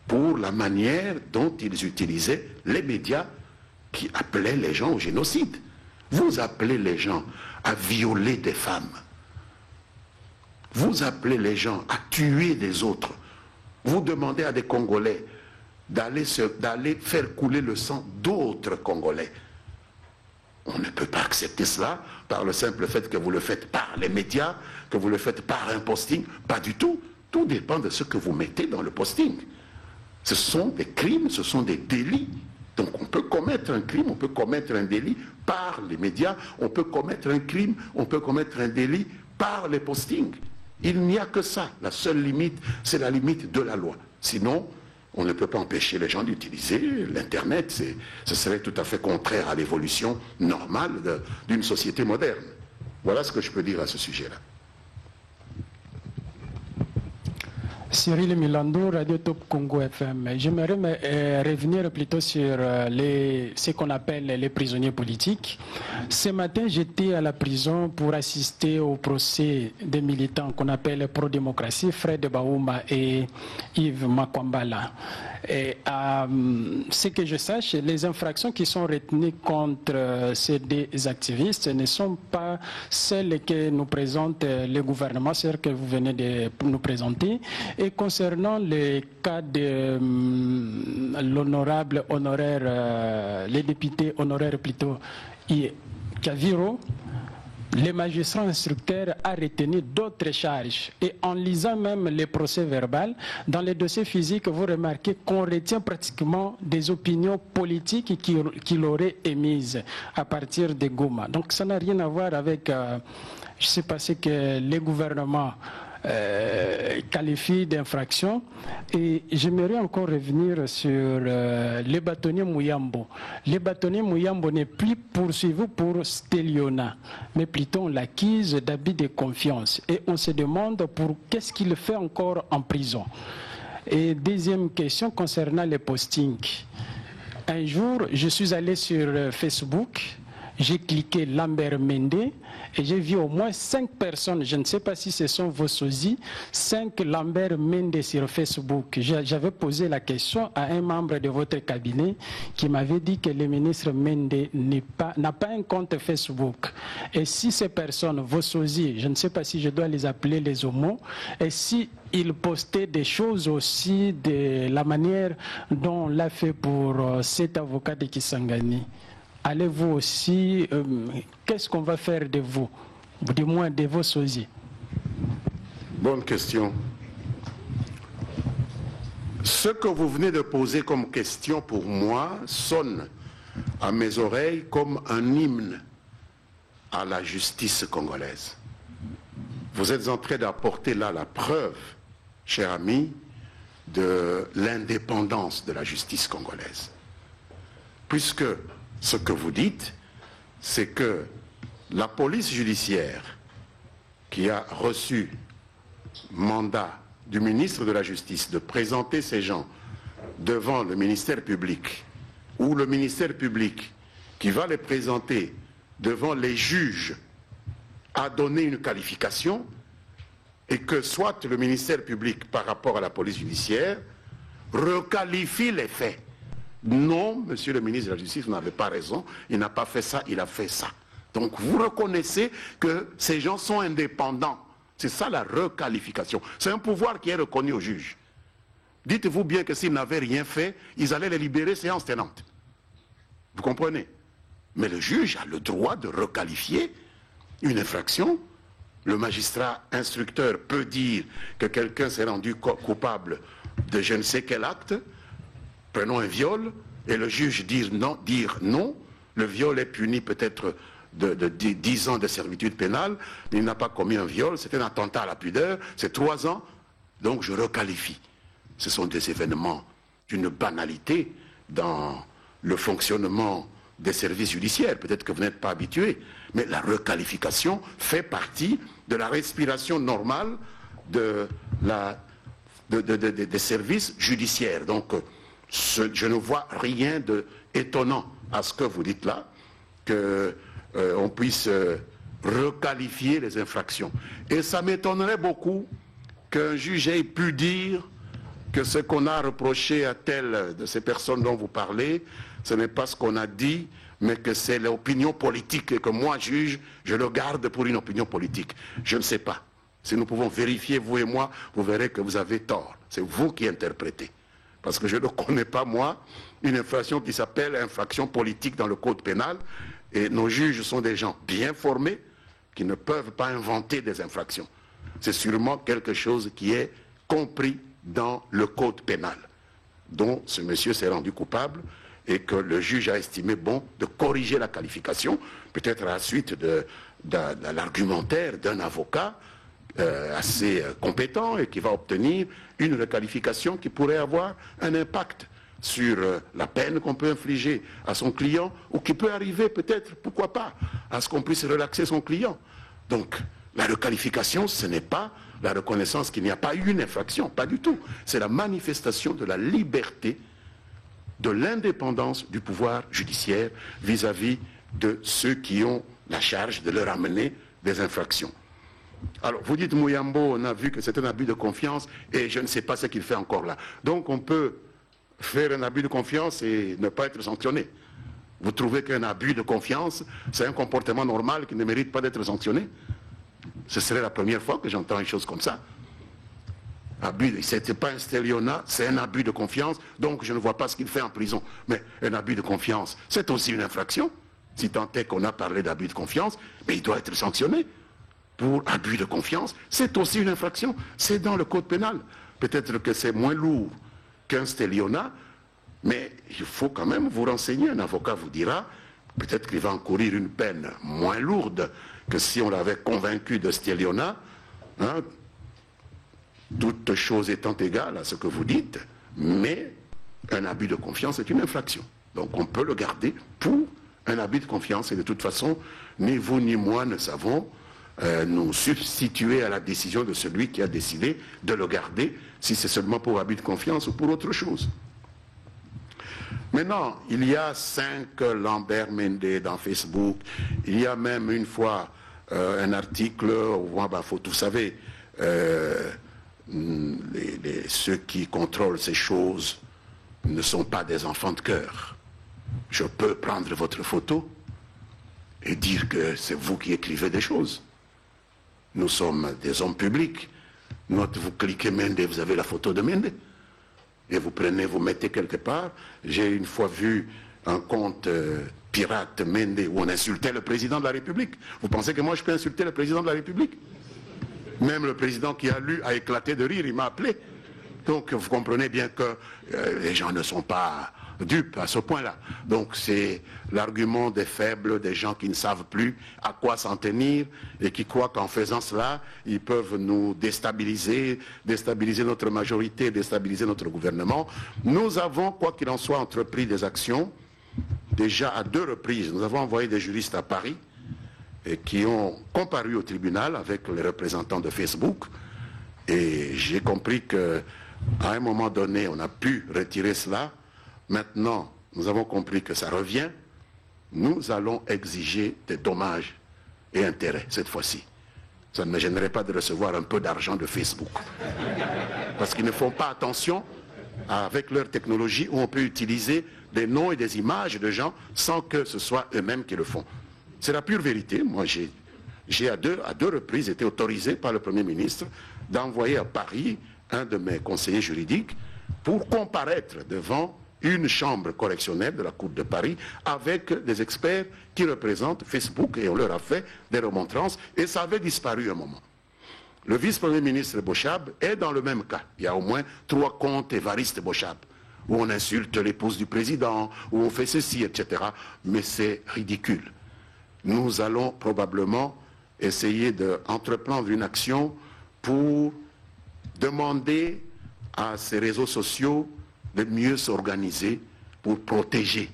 pour la manière dont ils utilisaient les médias qui appelaient les gens au génocide. Vous appelez les gens à violer des femmes. Vous appelez les gens à tuer des autres. Vous demandez à des Congolais d'aller faire couler le sang d'autres Congolais. On ne peut pas accepter cela par le simple fait que vous le faites par les médias, que vous le faites par un posting. Pas du tout. Tout dépend de ce que vous mettez dans le posting. Ce sont des crimes, ce sont des délits. Donc on peut commettre un crime, on peut commettre un délit par les médias, on peut commettre un crime, on peut commettre un délit par les postings. Il n'y a que ça. La seule limite, c'est la limite de la loi. Sinon, on ne peut pas empêcher les gens d'utiliser l'Internet. Ce serait tout à fait contraire à l'évolution normale d'une société moderne. Voilà ce que je peux dire à ce sujet-là. Cyril Milando, Radio Top Congo FM. J'aimerais revenir plutôt sur ce qu'on appelle les prisonniers politiques. Ce matin, j'étais à la prison pour assister au procès des militants qu'on appelle Pro-Démocratie, Fred Baouma et Yves Makwambala. Et ce que je sache, les infractions qui sont retenues contre ces deux activistes ne sont pas celles que nous présente le gouvernement, celles que vous venez de nous présenter. Et concernant le cas de l'honorable honoraire, les députés honoraires plutôt, Kaviro, le magistrat instructeur a retenu d'autres charges. Et en lisant même les procès verbal, dans les dossiers physiques, vous remarquez qu'on retient pratiquement des opinions politiques qu'il aurait émises à partir de Goma. Donc ça n'a rien à voir avec, je ne sais pas ce que les gouvernements qualifie d'infraction. Et j'aimerais encore revenir sur les bâtonniers Mouyambo. Les bâtonniers Mouyambo n'est plus poursuivi pour Stéliona, mais plutôt on l'acquise d'habit de confiance. Et on se demande pour qu'est-ce qu'il fait encore en prison. Et deuxième question concernant les postings. Un jour, je suis allé sur Facebook. J'ai cliqué Lambert Mende et j'ai vu au moins 5 personnes, je ne sais pas si ce sont vos sosies, 5 Lambert Mende sur Facebook. J'avais posé la question à un membre de votre cabinet qui m'avait dit que le ministre Mende n'a pas un compte Facebook. Et si ces personnes, vos sosies, je ne sais pas si je dois les appeler les homos, et si ils postaient des choses aussi de la manière dont on l'a fait pour cet avocat de Kisangani. Allez-vous aussi, qu'est-ce qu'on va faire de vous, du moins de vos sosies? Bonne question. Ce que vous venez de poser comme question pour moi sonne à mes oreilles comme un hymne à la justice congolaise. Vous êtes en train d'apporter là la preuve, cher ami, de l'indépendance de la justice congolaise. Puisque ce que vous dites, c'est que la police judiciaire qui a reçu mandat du ministre de la Justice de présenter ces gens devant le ministère public, ou le ministère public qui va les présenter devant les juges, a donné une qualification, et que soit le ministère public par rapport à la police judiciaire requalifie les faits. Non, monsieur le ministre de la Justice, vous n'avez pas raison, il n'a pas fait ça, il a fait ça. Donc vous reconnaissez que ces gens sont indépendants. C'est ça la requalification. C'est un pouvoir qui est reconnu au juge. Dites-vous bien que s'ils n'avaient rien fait, ils allaient les libérer séance tenante. Vous comprenez? Mais le juge a le droit de requalifier une infraction. Le magistrat instructeur peut dire que quelqu'un s'est rendu coupable de je ne sais quel acte, prenons un viol, et le juge dire non, le viol est puni peut-être de 10 ans de servitude pénale, il n'a pas commis un viol, c'est un attentat à la pudeur, c'est 3 ans, donc je requalifie. Ce sont des événements d'une banalité dans le fonctionnement des services judiciaires. Peut-être que vous n'êtes pas habitué, mais la requalification fait partie de la respiration normale des services judiciaires. Donc, je ne vois rien d'étonnant à ce que vous dites là, qu'on puisse requalifier les infractions. Et ça m'étonnerait beaucoup qu'un juge ait pu dire que ce qu'on a reproché à telle de ces personnes dont vous parlez, ce n'est pas ce qu'on a dit, mais que c'est l'opinion politique et que moi, juge, je le garde pour une opinion politique. Je ne sais pas. Si nous pouvons vérifier, vous et moi, vous verrez que vous avez tort. C'est vous qui interprétez. Parce que je ne connais pas, moi, une infraction qui s'appelle infraction politique dans le code pénal. Et nos juges sont des gens bien formés qui ne peuvent pas inventer des infractions. C'est sûrement quelque chose qui est compris dans le code pénal, dont ce monsieur s'est rendu coupable et que le juge a estimé bon de corriger la qualification, peut-être à la suite de l'argumentaire d'un avocat assez compétent et qui va obtenir une requalification qui pourrait avoir un impact sur la peine qu'on peut infliger à son client ou qui peut arriver peut-être, pourquoi pas, à ce qu'on puisse relaxer son client. Donc, la requalification, ce n'est pas la reconnaissance qu'il n'y a pas eu une infraction, pas du tout. C'est la manifestation de la liberté, de l'indépendance du pouvoir judiciaire vis-à-vis de ceux qui ont la charge de leur amener des infractions. Alors, vous dites Mouyambo, on a vu que c'est un abus de confiance et je ne sais pas ce qu'il fait encore là. Donc, on peut faire un abus de confiance et ne pas être sanctionné. Vous trouvez qu'un abus de confiance, c'est un comportement normal qui ne mérite pas d'être sanctionné? Ce serait la première fois que j'entends une chose comme ça. Ce n'était pas un stélionnat, c'est un abus de confiance, donc je ne vois pas ce qu'il fait en prison. Mais un abus de confiance, c'est aussi une infraction. Si tant est qu'on a parlé d'abus de confiance, mais il doit être sanctionné. Pour abus de confiance, c'est aussi une infraction. C'est dans le code pénal. Peut-être que c'est moins lourd qu'un stélionnat, mais il faut quand même vous renseigner. Un avocat vous dira, peut-être qu'il va encourir une peine moins lourde que si on l'avait convaincu de stélionnat, hein, toutes choses étant égales à ce que vous dites, mais un abus de confiance est une infraction. Donc on peut le garder pour un abus de confiance. Et de toute façon, ni vous ni moi ne savons nous substituer à la décision de celui qui a décidé de le garder, si c'est seulement pour abus de confiance ou pour autre chose. Maintenant, il y a 5 Lambert Mende dans Facebook. Il y a même une fois un article, vous savez, ceux qui contrôlent ces choses ne sont pas des enfants de cœur. Je peux prendre votre photo et dire que c'est vous qui écrivez des choses. Nous sommes des hommes publics. Vous cliquez Mende, vous avez la photo de Mende. Et vous prenez, vous mettez quelque part. J'ai une fois vu un compte pirate Mende où on insultait le président de la République. Vous pensez que moi je peux insulter le président de la République? Même le président qui a lu a éclaté de rire, il m'a appelé. Donc vous comprenez bien que les gens ne sont pas dupes à ce point-là. Donc c'est l'argument des faibles, des gens qui ne savent plus à quoi s'en tenir et qui croient qu'en faisant cela, ils peuvent nous déstabiliser, déstabiliser notre majorité, déstabiliser notre gouvernement. Nous avons, quoi qu'il en soit, entrepris des actions. Déjà à 2 reprises, nous avons envoyé des juristes à Paris et qui ont comparu au tribunal avec les représentants de Facebook. Et j'ai compris qu'à un moment donné, on a pu retirer cela. Maintenant, nous avons compris que ça revient. Nous allons exiger des dommages et intérêts cette fois-ci. ça ne me gênerait pas de recevoir un peu d'argent de Facebook. Parce qu'ils ne font pas attention avec leur technologie où on peut utiliser des noms et des images de gens sans que ce soit eux-mêmes qui le font. C'est la pure vérité. Moi, j'ai à deux reprises été autorisé par le Premier ministre d'envoyer à Paris un de mes conseillers juridiques pour comparaître devant une chambre correctionnelle de la Cour de Paris avec des experts qui représentent Facebook, et on leur a fait des remontrances et ça avait disparu un moment. Le vice-premier ministre Bochab est dans le même cas. Il y a au moins 3 comptes Évariste Bochab où on insulte l'épouse du président, où on fait ceci, etc. Mais c'est ridicule. Nous allons probablement essayer d'entreprendre une action pour demander à ces réseaux sociaux de mieux s'organiser pour protéger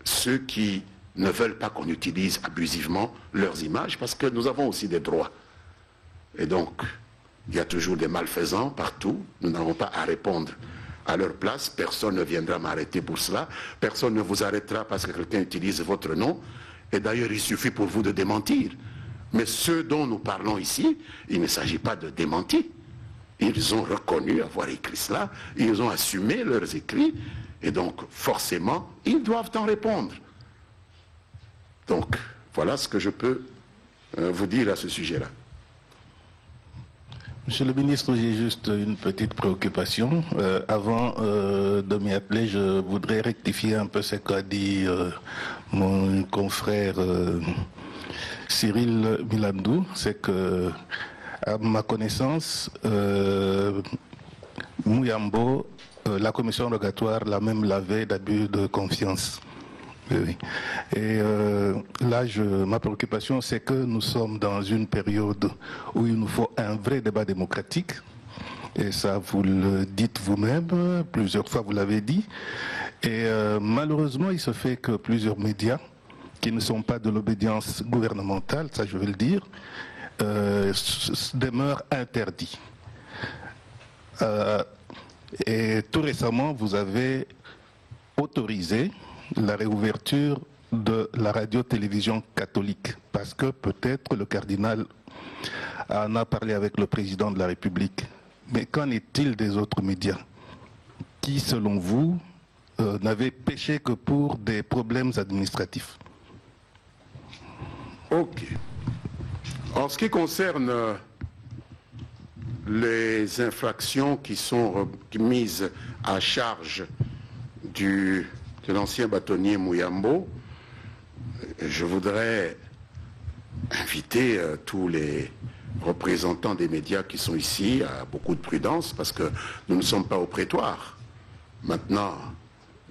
ceux qui ne veulent pas qu'on utilise abusivement leurs images, parce que nous avons aussi des droits. Et donc, il y a toujours des malfaisants partout. Nous n'avons pas à répondre à leur place. Personne ne viendra m'arrêter pour cela. Personne ne vous arrêtera parce que quelqu'un utilise votre nom. Et d'ailleurs, il suffit pour vous de démentir. Mais ceux dont nous parlons ici, il ne s'agit pas de démentir. Ils ont reconnu avoir écrit cela, ils ont assumé leurs écrits, et donc forcément, ils doivent en répondre. Donc, voilà ce que je peux vous dire à ce sujet-là. Monsieur le ministre, j'ai juste une petite préoccupation. Avant de m'y atteler, je voudrais rectifier un peu ce qu'a dit mon confrère Cyril Milandou. C'est que, à ma connaissance, Mouyambo, la commission rogatoire l'a même lavé d'abus de confiance. Oui. Et là, ma préoccupation, c'est que nous sommes dans une période où il nous faut un vrai débat démocratique. Et ça, vous le dites vous-même, plusieurs fois vous l'avez dit. Et malheureusement, il se fait que plusieurs médias, qui ne sont pas de l'obédience gouvernementale, ça je veux le dire, demeurent interdits. Et tout récemment, vous avez autorisé la réouverture de la radio-télévision catholique, parce que peut-être le cardinal en a parlé avec le président de la République. Mais qu'en est-il des autres médias qui, selon vous, n'avaient péché que pour des problèmes administratifs? Ok. En ce qui concerne les infractions qui sont mises à charge de l'ancien bâtonnier Mouyambo, je voudrais inviter tous les représentants des médias qui sont ici à beaucoup de prudence, parce que nous ne sommes pas au prétoire. Maintenant,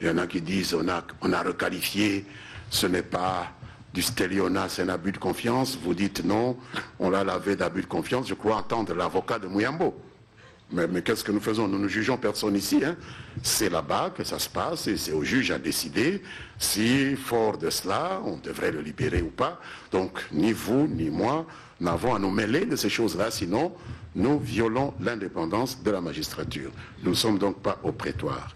il y en a qui disent on a requalifié, ce n'est pas du stélionnat, c'est un abus de confiance. Vous dites non, on l'a lavé d'abus de confiance. Je crois entendre l'avocat de Mouyambo. Mais qu'est-ce que nous faisons? Nous ne jugeons personne ici. Hein. C'est là-bas que ça se passe et c'est au juge à décider si, fort de cela, on devrait le libérer ou pas. Donc, ni vous, ni moi n'avons à nous mêler de ces choses-là, sinon nous violons l'indépendance de la magistrature. Nous ne sommes donc pas au prétoire.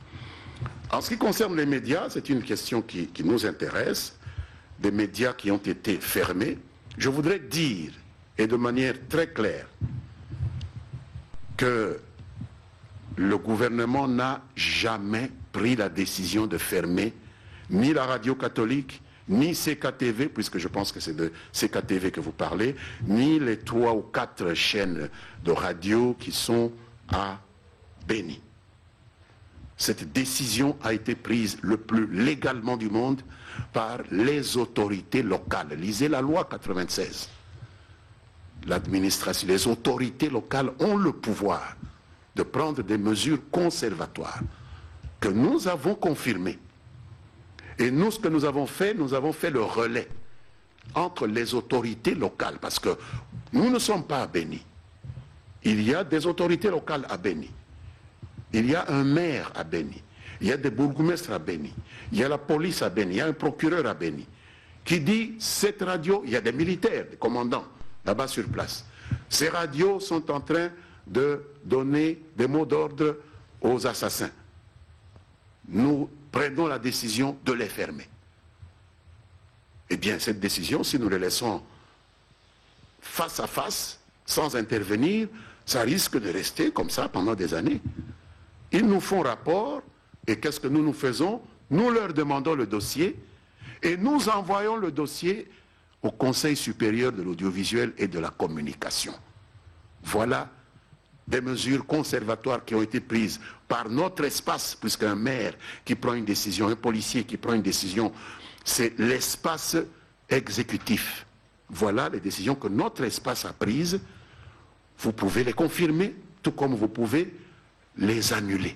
En ce qui concerne les médias, c'est une question qui nous intéresse. Des médias qui ont été fermés. Je voudrais dire, et de manière très claire, que le gouvernement n'a jamais pris la décision de fermer ni la radio catholique, ni CKTV, puisque je pense que c'est de CKTV que vous parlez, ni les 3 ou 4 chaînes de radio qui sont à Béni. Cette décision a été prise le plus légalement du monde par les autorités locales. Lisez la loi 96. L'administration, les autorités locales ont le pouvoir de prendre des mesures conservatoires que nous avons confirmées. Et nous, ce que nous avons fait le relais entre les autorités locales, parce que nous ne sommes pas à Béni. Il y a des autorités locales à Béni. Il y a un maire à Béni. Il y a des bourgmestres à Béni. Il y a la police à Béni. Il y a un procureur à Béni qui dit cette radio, il y a des militaires, des commandants là-bas sur place. Ces radios sont en train de donner des mots d'ordre aux assassins. Nous prenons la décision de les fermer. Eh bien, cette décision, si nous les laissons face à face, sans intervenir, ça risque de rester comme ça pendant des années. Ils nous font rapport, et qu'est-ce que nous faisons? Nous leur demandons le dossier, et nous envoyons le dossier au Conseil supérieur de l'audiovisuel et de la communication. Voilà des mesures conservatoires qui ont été prises par notre espace, puisqu'un maire qui prend une décision, un policier qui prend une décision, c'est l'espace exécutif. Voilà les décisions que notre espace a prises. Vous pouvez les confirmer, tout comme vous pouvez les annuler.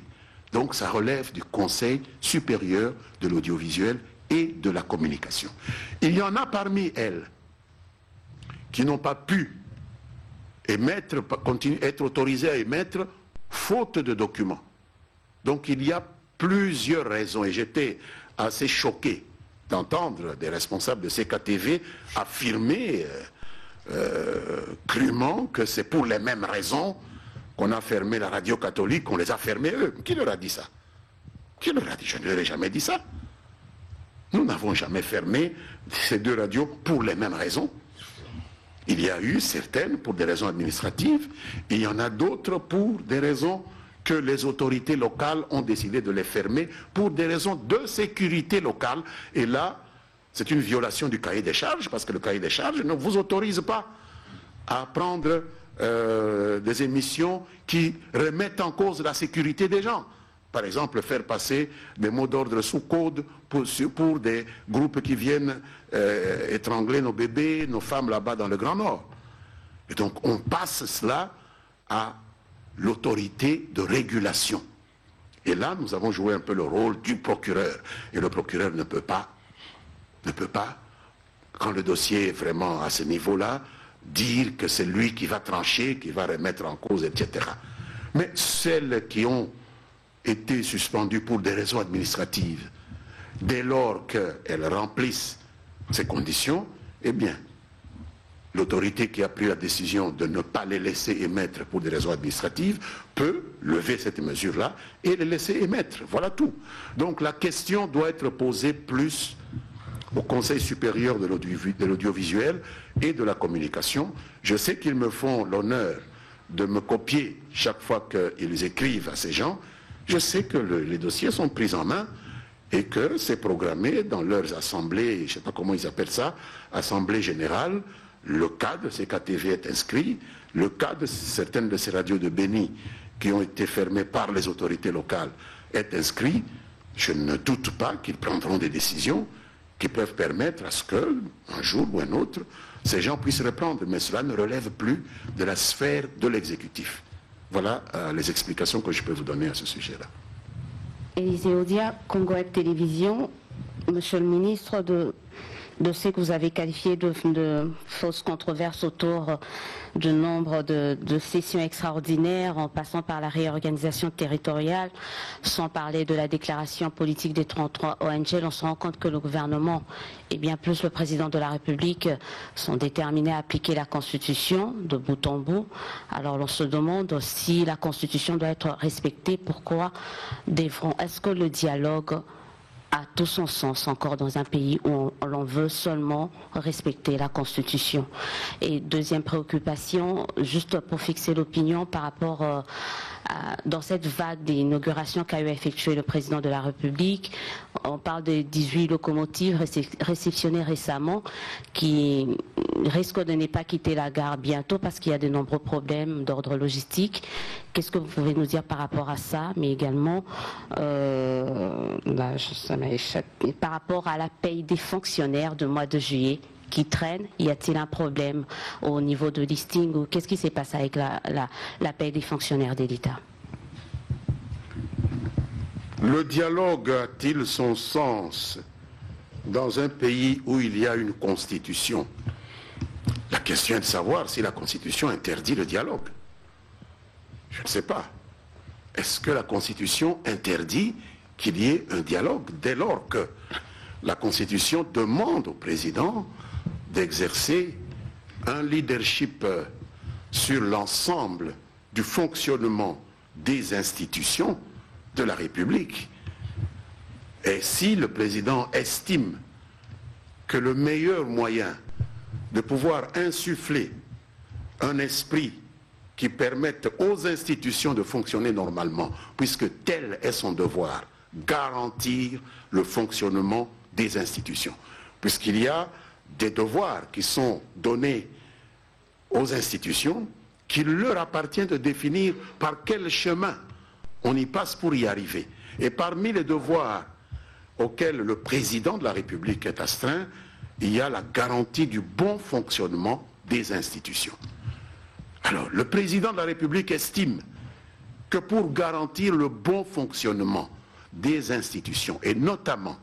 Donc ça relève du Conseil supérieur de l'audiovisuel et de la communication. Il y en a parmi elles qui n'ont pas pu émettre, être autorisées à émettre faute de documents. Donc il y a plusieurs raisons, et j'étais assez choqué d'entendre des responsables de CKTV affirmer crûment que c'est pour les mêmes raisons qu'on a fermé la radio catholique, qu'on les a fermés eux. Qui leur a dit ça? Qui leur a dit? Je ne leur ai jamais dit ça. Nous n'avons jamais fermé ces deux radios pour les mêmes raisons. Il y a eu certaines pour des raisons administratives, et il y en a d'autres pour des raisons que les autorités locales ont décidé de les fermer pour des raisons de sécurité locale. Et là, c'est une violation du cahier des charges, parce que le cahier des charges ne vous autorise pas à prendre des émissions qui remettent en cause la sécurité des gens. Par exemple, faire passer des mots d'ordre sous code pour des groupes qui viennent étrangler nos bébés, nos femmes là-bas dans le Grand Nord. Et donc on passe cela à l'autorité de régulation. Et là, nous avons joué un peu le rôle du procureur. Et le procureur ne peut pas, quand le dossier est vraiment à ce niveau-là, dire que c'est lui qui va trancher, qui va remettre en cause, etc. Mais celles qui ont été suspendues pour des raisons administratives, dès lors qu'elles remplissent ces conditions, eh bien, l'autorité qui a pris la décision de ne pas les laisser émettre pour des raisons administratives peut lever cette mesure-là et les laisser émettre. Voilà tout. Donc la question doit être posée plus au Conseil supérieur de l'audiovisuel et de la communication. Je sais qu'ils me font l'honneur de me copier chaque fois qu'ils écrivent à ces gens. Je sais que les dossiers sont pris en main et que c'est programmé dans leurs assemblées, je ne sais pas comment ils appellent ça, assemblée générale. Le cas de CKTV est inscrit, le cas de certaines de ces radios de Béni qui ont été fermées par les autorités locales est inscrit. Je ne doute pas qu'ils prendront des décisions qui peuvent permettre à ce que, un jour ou un autre, ces gens puissent reprendre. Mais cela ne relève plus de la sphère de l'exécutif. Voilà les explications que je peux vous donner à ce sujet-là. Élisée Odia, Congo Web Télévision, Monsieur le ministre, de ce que vous avez qualifié de fausses controverses autour du nombre de sessions extraordinaires, en passant par la réorganisation territoriale, sans parler de la déclaration politique des 33 ONG, on se rend compte que le gouvernement et bien plus le président de la République sont déterminés à appliquer la Constitution de bout en bout. Alors on se demande si la Constitution doit être respectée, pourquoi est-ce que le dialogue a tout son sens encore dans un pays où l'on veut seulement respecter la Constitution. Et deuxième préoccupation, juste pour fixer l'opinion par rapport dans cette vague d'inauguration qu'a eu effectué le président de la République, on parle de 18 locomotives réceptionnées récemment qui risquent de ne pas quitter la gare bientôt parce qu'il y a de nombreux problèmes d'ordre logistique. Qu'est-ce que vous pouvez nous dire par rapport à ça, mais également ça m'a échappé, par rapport à la paye des fonctionnaires du mois de juillet qui traîne? Y a-t-il un problème au niveau de listing ou qu'est-ce qui s'est passé avec la paie des fonctionnaires de l'État? Le dialogue a-t-il son sens dans un pays où il y a une constitution? La question est de savoir si la constitution interdit le dialogue. Je ne sais pas. Est-ce que la constitution interdit qu'il y ait un dialogue dès lors que la constitution demande au président d'exercer un leadership sur l'ensemble du fonctionnement des institutions de la République? Et si le président estime que le meilleur moyen de pouvoir insuffler un esprit qui permette aux institutions de fonctionner normalement, puisque tel est son devoir, garantir le fonctionnement des institutions. Puisqu'il y a des devoirs qui sont donnés aux institutions, qu'il leur appartient de définir par quel chemin on y passe pour y arriver. Et parmi les devoirs auxquels le président de la République est astreint, il y a la garantie du bon fonctionnement des institutions. Alors, le président de la République estime que pour garantir le bon fonctionnement des institutions, et notamment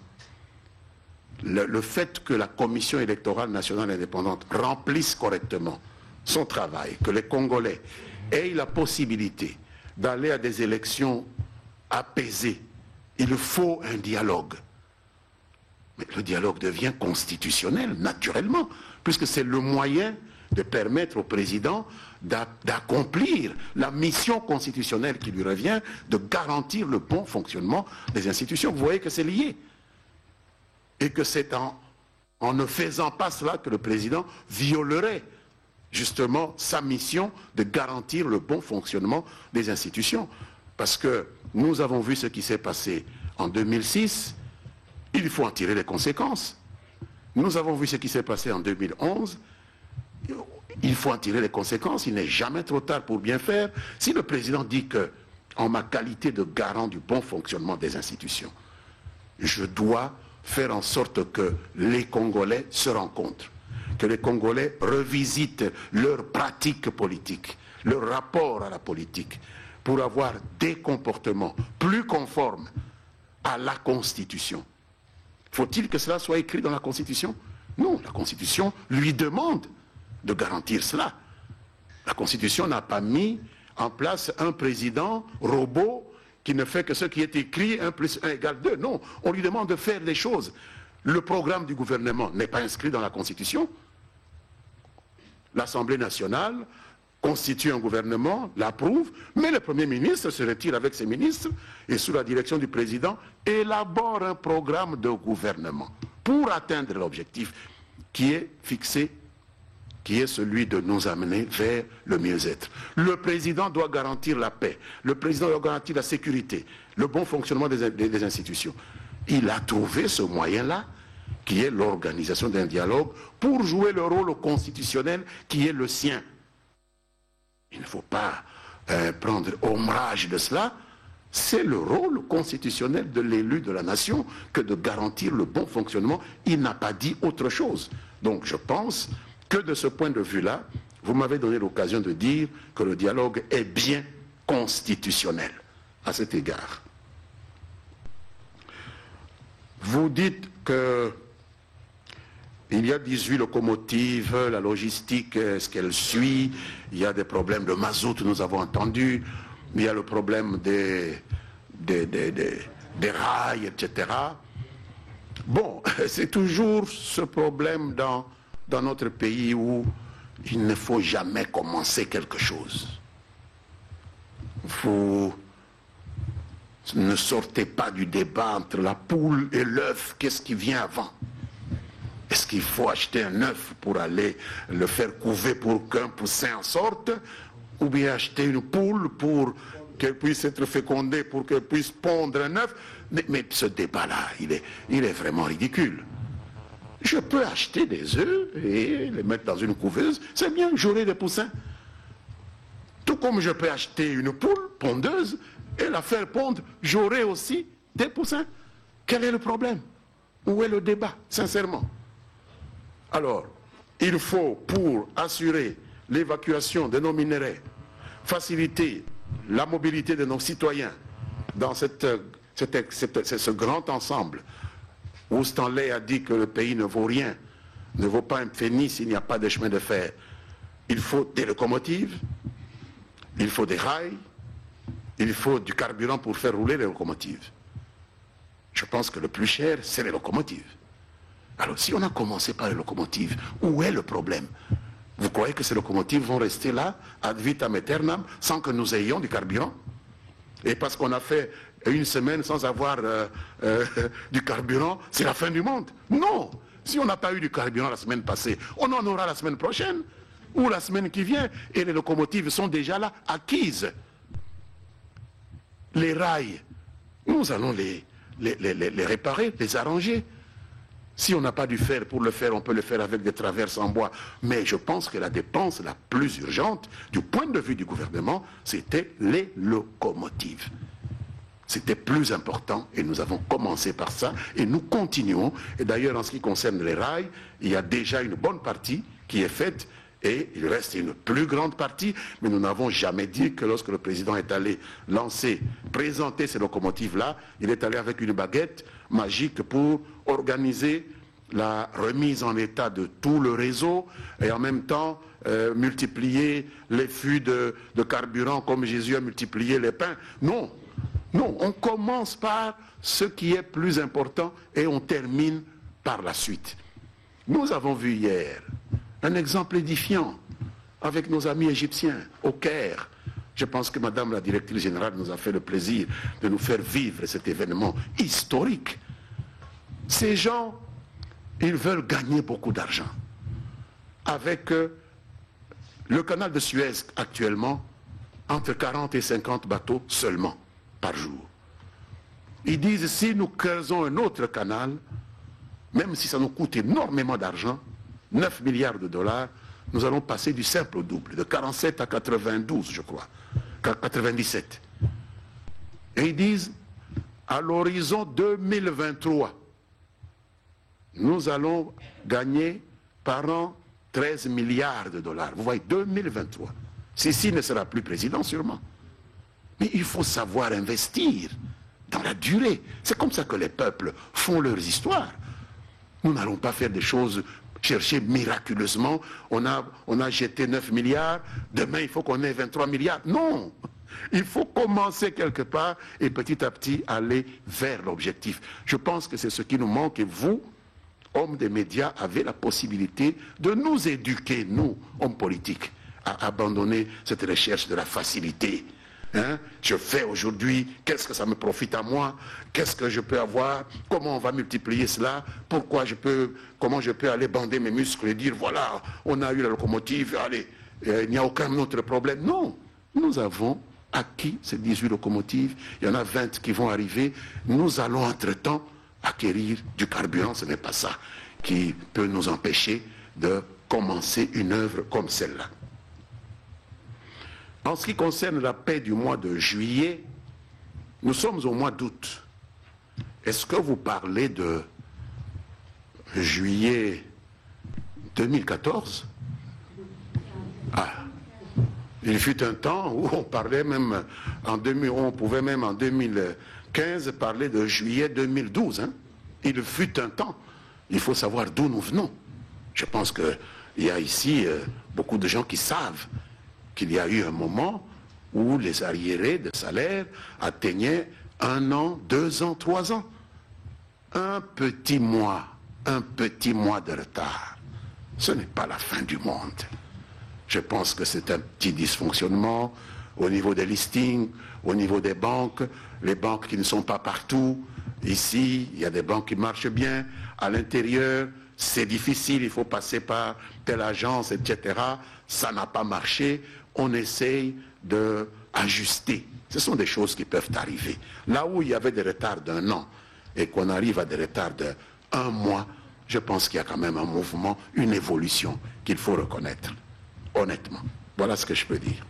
le fait que la Commission électorale nationale indépendante remplisse correctement son travail, que les Congolais aient la possibilité d'aller à des élections apaisées, il faut un dialogue. Mais le dialogue devient constitutionnel, naturellement, puisque c'est le moyen de permettre au président d'accomplir la mission constitutionnelle qui lui revient, de garantir le bon fonctionnement des institutions. Vous voyez que c'est lié. Et que c'est en ne faisant pas cela que le président violerait justement sa mission de garantir le bon fonctionnement des institutions. Parce que nous avons vu ce qui s'est passé en 2006, il faut en tirer les conséquences. Nous avons vu ce qui s'est passé en 2011, il faut en tirer les conséquences, il n'est jamais trop tard pour bien faire. Si le président dit que, en ma qualité de garant du bon fonctionnement des institutions, je dois faire en sorte que les Congolais se rencontrent, que les Congolais revisitent leurs pratiques politiques, leur rapport à la politique, pour avoir des comportements plus conformes à la Constitution. Faut-il que cela soit écrit dans la Constitution? Non, la Constitution lui demande de garantir cela. La Constitution n'a pas mis en place un président robot qui ne fait que ce qui est écrit, 1 + 1 = 2. Non, on lui demande de faire des choses. Le programme du gouvernement n'est pas inscrit dans la Constitution. L'Assemblée nationale constitue un gouvernement, l'approuve, mais le Premier ministre se retire avec ses ministres et sous la direction du président élabore un programme de gouvernement pour atteindre l'objectif qui est fixé, qui est celui de nous amener vers le mieux-être. Le président doit garantir la paix, le président doit garantir la sécurité, le bon fonctionnement des institutions. Il a trouvé ce moyen-là, qui est l'organisation d'un dialogue, pour jouer le rôle constitutionnel qui est le sien. Il ne faut pas prendre ombrage de cela. C'est le rôle constitutionnel de l'élu de la nation que de garantir le bon fonctionnement. Il n'a pas dit autre chose. Donc je pense que de ce point de vue-là, vous m'avez donné l'occasion de dire que le dialogue est bien constitutionnel à cet égard. Vous dites que il y a 18 locomotives, la logistique, est-ce qu'elle suit? Il y a des problèmes de mazout, nous avons entendu. Il y a le problème des rails, etc. Bon, c'est toujours ce problème dans notre pays où il ne faut jamais commencer quelque chose. Vous ne sortez pas du débat entre la poule et l'œuf. Qu'est-ce qui vient avant? Est-ce qu'il faut acheter un œuf pour aller le faire couver pour qu'un poussin en sorte? Ou bien acheter une poule pour qu'elle puisse être fécondée, pour qu'elle puisse pondre un œuf? Mais ce débat-là, il est vraiment ridicule. Je peux acheter des œufs et les mettre dans une couveuse, c'est bien, j'aurai des poussins. Tout comme je peux acheter une poule pondeuse et la faire pondre, j'aurai aussi des poussins. Quel est le problème? Où est le débat, sincèrement? Alors, il faut, pour assurer l'évacuation de nos minerais, faciliter la mobilité de nos citoyens dans ce grand ensemble où Stanley a dit que le pays ne vaut rien, ne vaut pas un phénix s'il n'y a pas de chemin de fer. Il faut des locomotives, il faut des rails, il faut du carburant pour faire rouler les locomotives. Je pense que le plus cher, c'est les locomotives. Alors, si on a commencé par les locomotives, où est le problème? Vous croyez que ces locomotives vont rester là, ad vitam aeternam, sans que nous ayons du carburant? Et parce qu'on a fait une semaine sans avoir du carburant, c'est la fin du monde? Non! Si on n'a pas eu du carburant la semaine passée, on en aura la semaine prochaine. ou la semaine qui vient, et les locomotives sont déjà là, acquises. Les rails, nous allons les réparer, les arranger. Si on n'a pas du fer pour le faire, on peut le faire avec des traverses en bois. Mais je pense que la dépense la plus urgente, du point de vue du gouvernement, c'était les locomotives. C'était plus important et nous avons commencé par ça et nous continuons. Et d'ailleurs, en ce qui concerne les rails, il y a déjà une bonne partie qui est faite et il reste une plus grande partie, mais nous n'avons jamais dit que lorsque le président est allé présenter ces locomotives-là, il est allé avec une baguette magique pour organiser la remise en état de tout le réseau et en même temps multiplier les fûts de carburant comme Jésus a multiplié les pains. Non, non, on commence par ce qui est plus important et on termine par la suite. Nous avons vu hier un exemple édifiant avec nos amis égyptiens au Caire. Je pense que Madame la directrice générale nous a fait le plaisir de nous faire vivre cet événement historique. Ces gens, ils veulent gagner beaucoup d'argent. Avec le canal de Suez actuellement, entre 40 et 50 bateaux seulement par jour. Ils disent, si nous creusons un autre canal, même si ça nous coûte énormément d'argent, 9 milliards de dollars, nous allons passer du simple au double, de 47 à 92, je crois, 97. Et ils disent, à l'horizon 2023, nous allons gagner par an 13 milliards de dollars. Vous voyez, 2023. Sisi ne sera plus président sûrement. Mais il faut savoir investir dans la durée. C'est comme ça que les peuples font leurs histoires. Nous n'allons pas faire des choses, chercher miraculeusement. On a jeté 9 milliards, demain il faut qu'on ait 23 milliards. Non! Il faut commencer quelque part et petit à petit aller vers l'objectif. Je pense que c'est ce qui nous manque et vous, hommes des médias, avez la possibilité de nous éduquer, nous, hommes politiques, à abandonner cette recherche de la facilité. Hein? Je fais aujourd'hui, qu'est-ce que ça me profite à moi? Qu'est-ce que je peux avoir? Comment on va multiplier cela? Comment je peux aller bander mes muscles et dire, voilà, on a eu la locomotive, allez, il n'y a aucun autre problème. Non, nous avons acquis ces 18 locomotives, il y en a 20 qui vont arriver. Nous allons entre-temps acquérir du carburant, ce n'est pas ça qui peut nous empêcher de commencer une œuvre comme celle-là. En ce qui concerne la paix du mois de juillet, nous sommes au mois d'août. Est-ce que vous parlez de juillet 2014? Ah, il fut un temps où on parlait même on pouvait même en 2015 parler de juillet 2012. Hein? Il fut un temps. Il faut savoir d'où nous venons. Je pense qu'il y a ici beaucoup de gens qui savent qu'il y a eu un moment où les arriérés de salaire atteignaient 1 an, 2 ans, 3 ans. Un petit mois de retard. Ce n'est pas la fin du monde. Je pense que c'est un petit dysfonctionnement au niveau des listings, au niveau des banques, les banques qui ne sont pas partout. Ici, il y a des banques qui marchent bien. À l'intérieur, c'est difficile, il faut passer par telle agence, etc. Ça n'a pas marché. On essaye d'ajuster. Ce sont des choses qui peuvent arriver. Là où il y avait des retards d'1 an et qu'on arrive à des retards d'1 mois, je pense qu'il y a quand même un mouvement, une évolution qu'il faut reconnaître. Honnêtement. Voilà ce que je peux dire.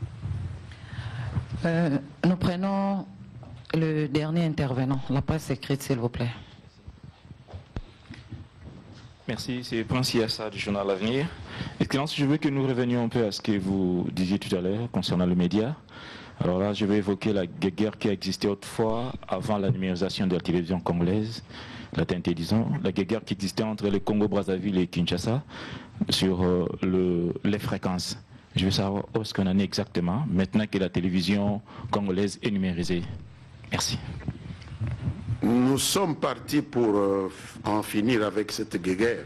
Nous prenons le dernier intervenant. La presse écrite, s'il vous plaît. Merci, c'est Prince Yassa du journal L'Avenir. Excellence, je veux que nous revenions un peu à ce que vous disiez tout à l'heure concernant le média. Alors là, je vais évoquer la guerre qui a existé autrefois avant la numérisation de la télévision congolaise, la TNT disons, la guerre qui existait entre le Congo-Brazzaville et Kinshasa sur les fréquences. Je veux savoir où est-ce qu'on en est exactement maintenant que la télévision congolaise est numérisée. Merci. Nous sommes partis pour en finir avec cette guerre,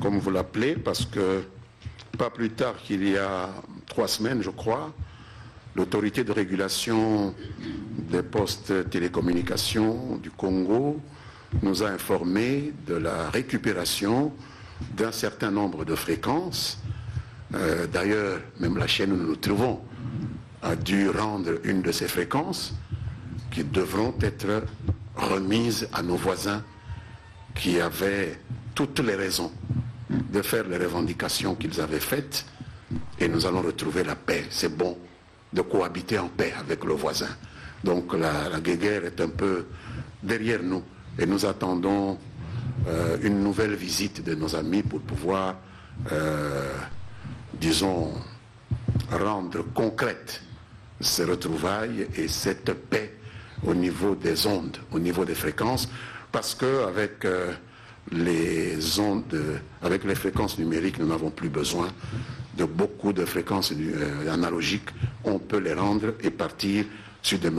comme vous l'appelez, parce que pas plus tard qu'il y a 3 semaines, je crois, l'autorité de régulation des postes télécommunications du Congo nous a informé de la récupération d'un certain nombre de fréquences D'ailleurs, même la chaîne où nous nous trouvons a dû rendre une de ces fréquences qui devront être remises à nos voisins qui avaient toutes les raisons de faire les revendications qu'ils avaient faites, et nous allons retrouver la paix. C'est bon de cohabiter en paix avec le voisin. Donc la guéguerre est un peu derrière nous et nous attendons une nouvelle visite de nos amis pour pouvoir, disons, rendre concrète ces retrouvailles et cette paix au niveau des ondes, au niveau des fréquences, parce qu'avec les ondes, avec les fréquences numériques, nous n'avons plus besoin de beaucoup de fréquences analogiques. On peut les rendre et partir sur des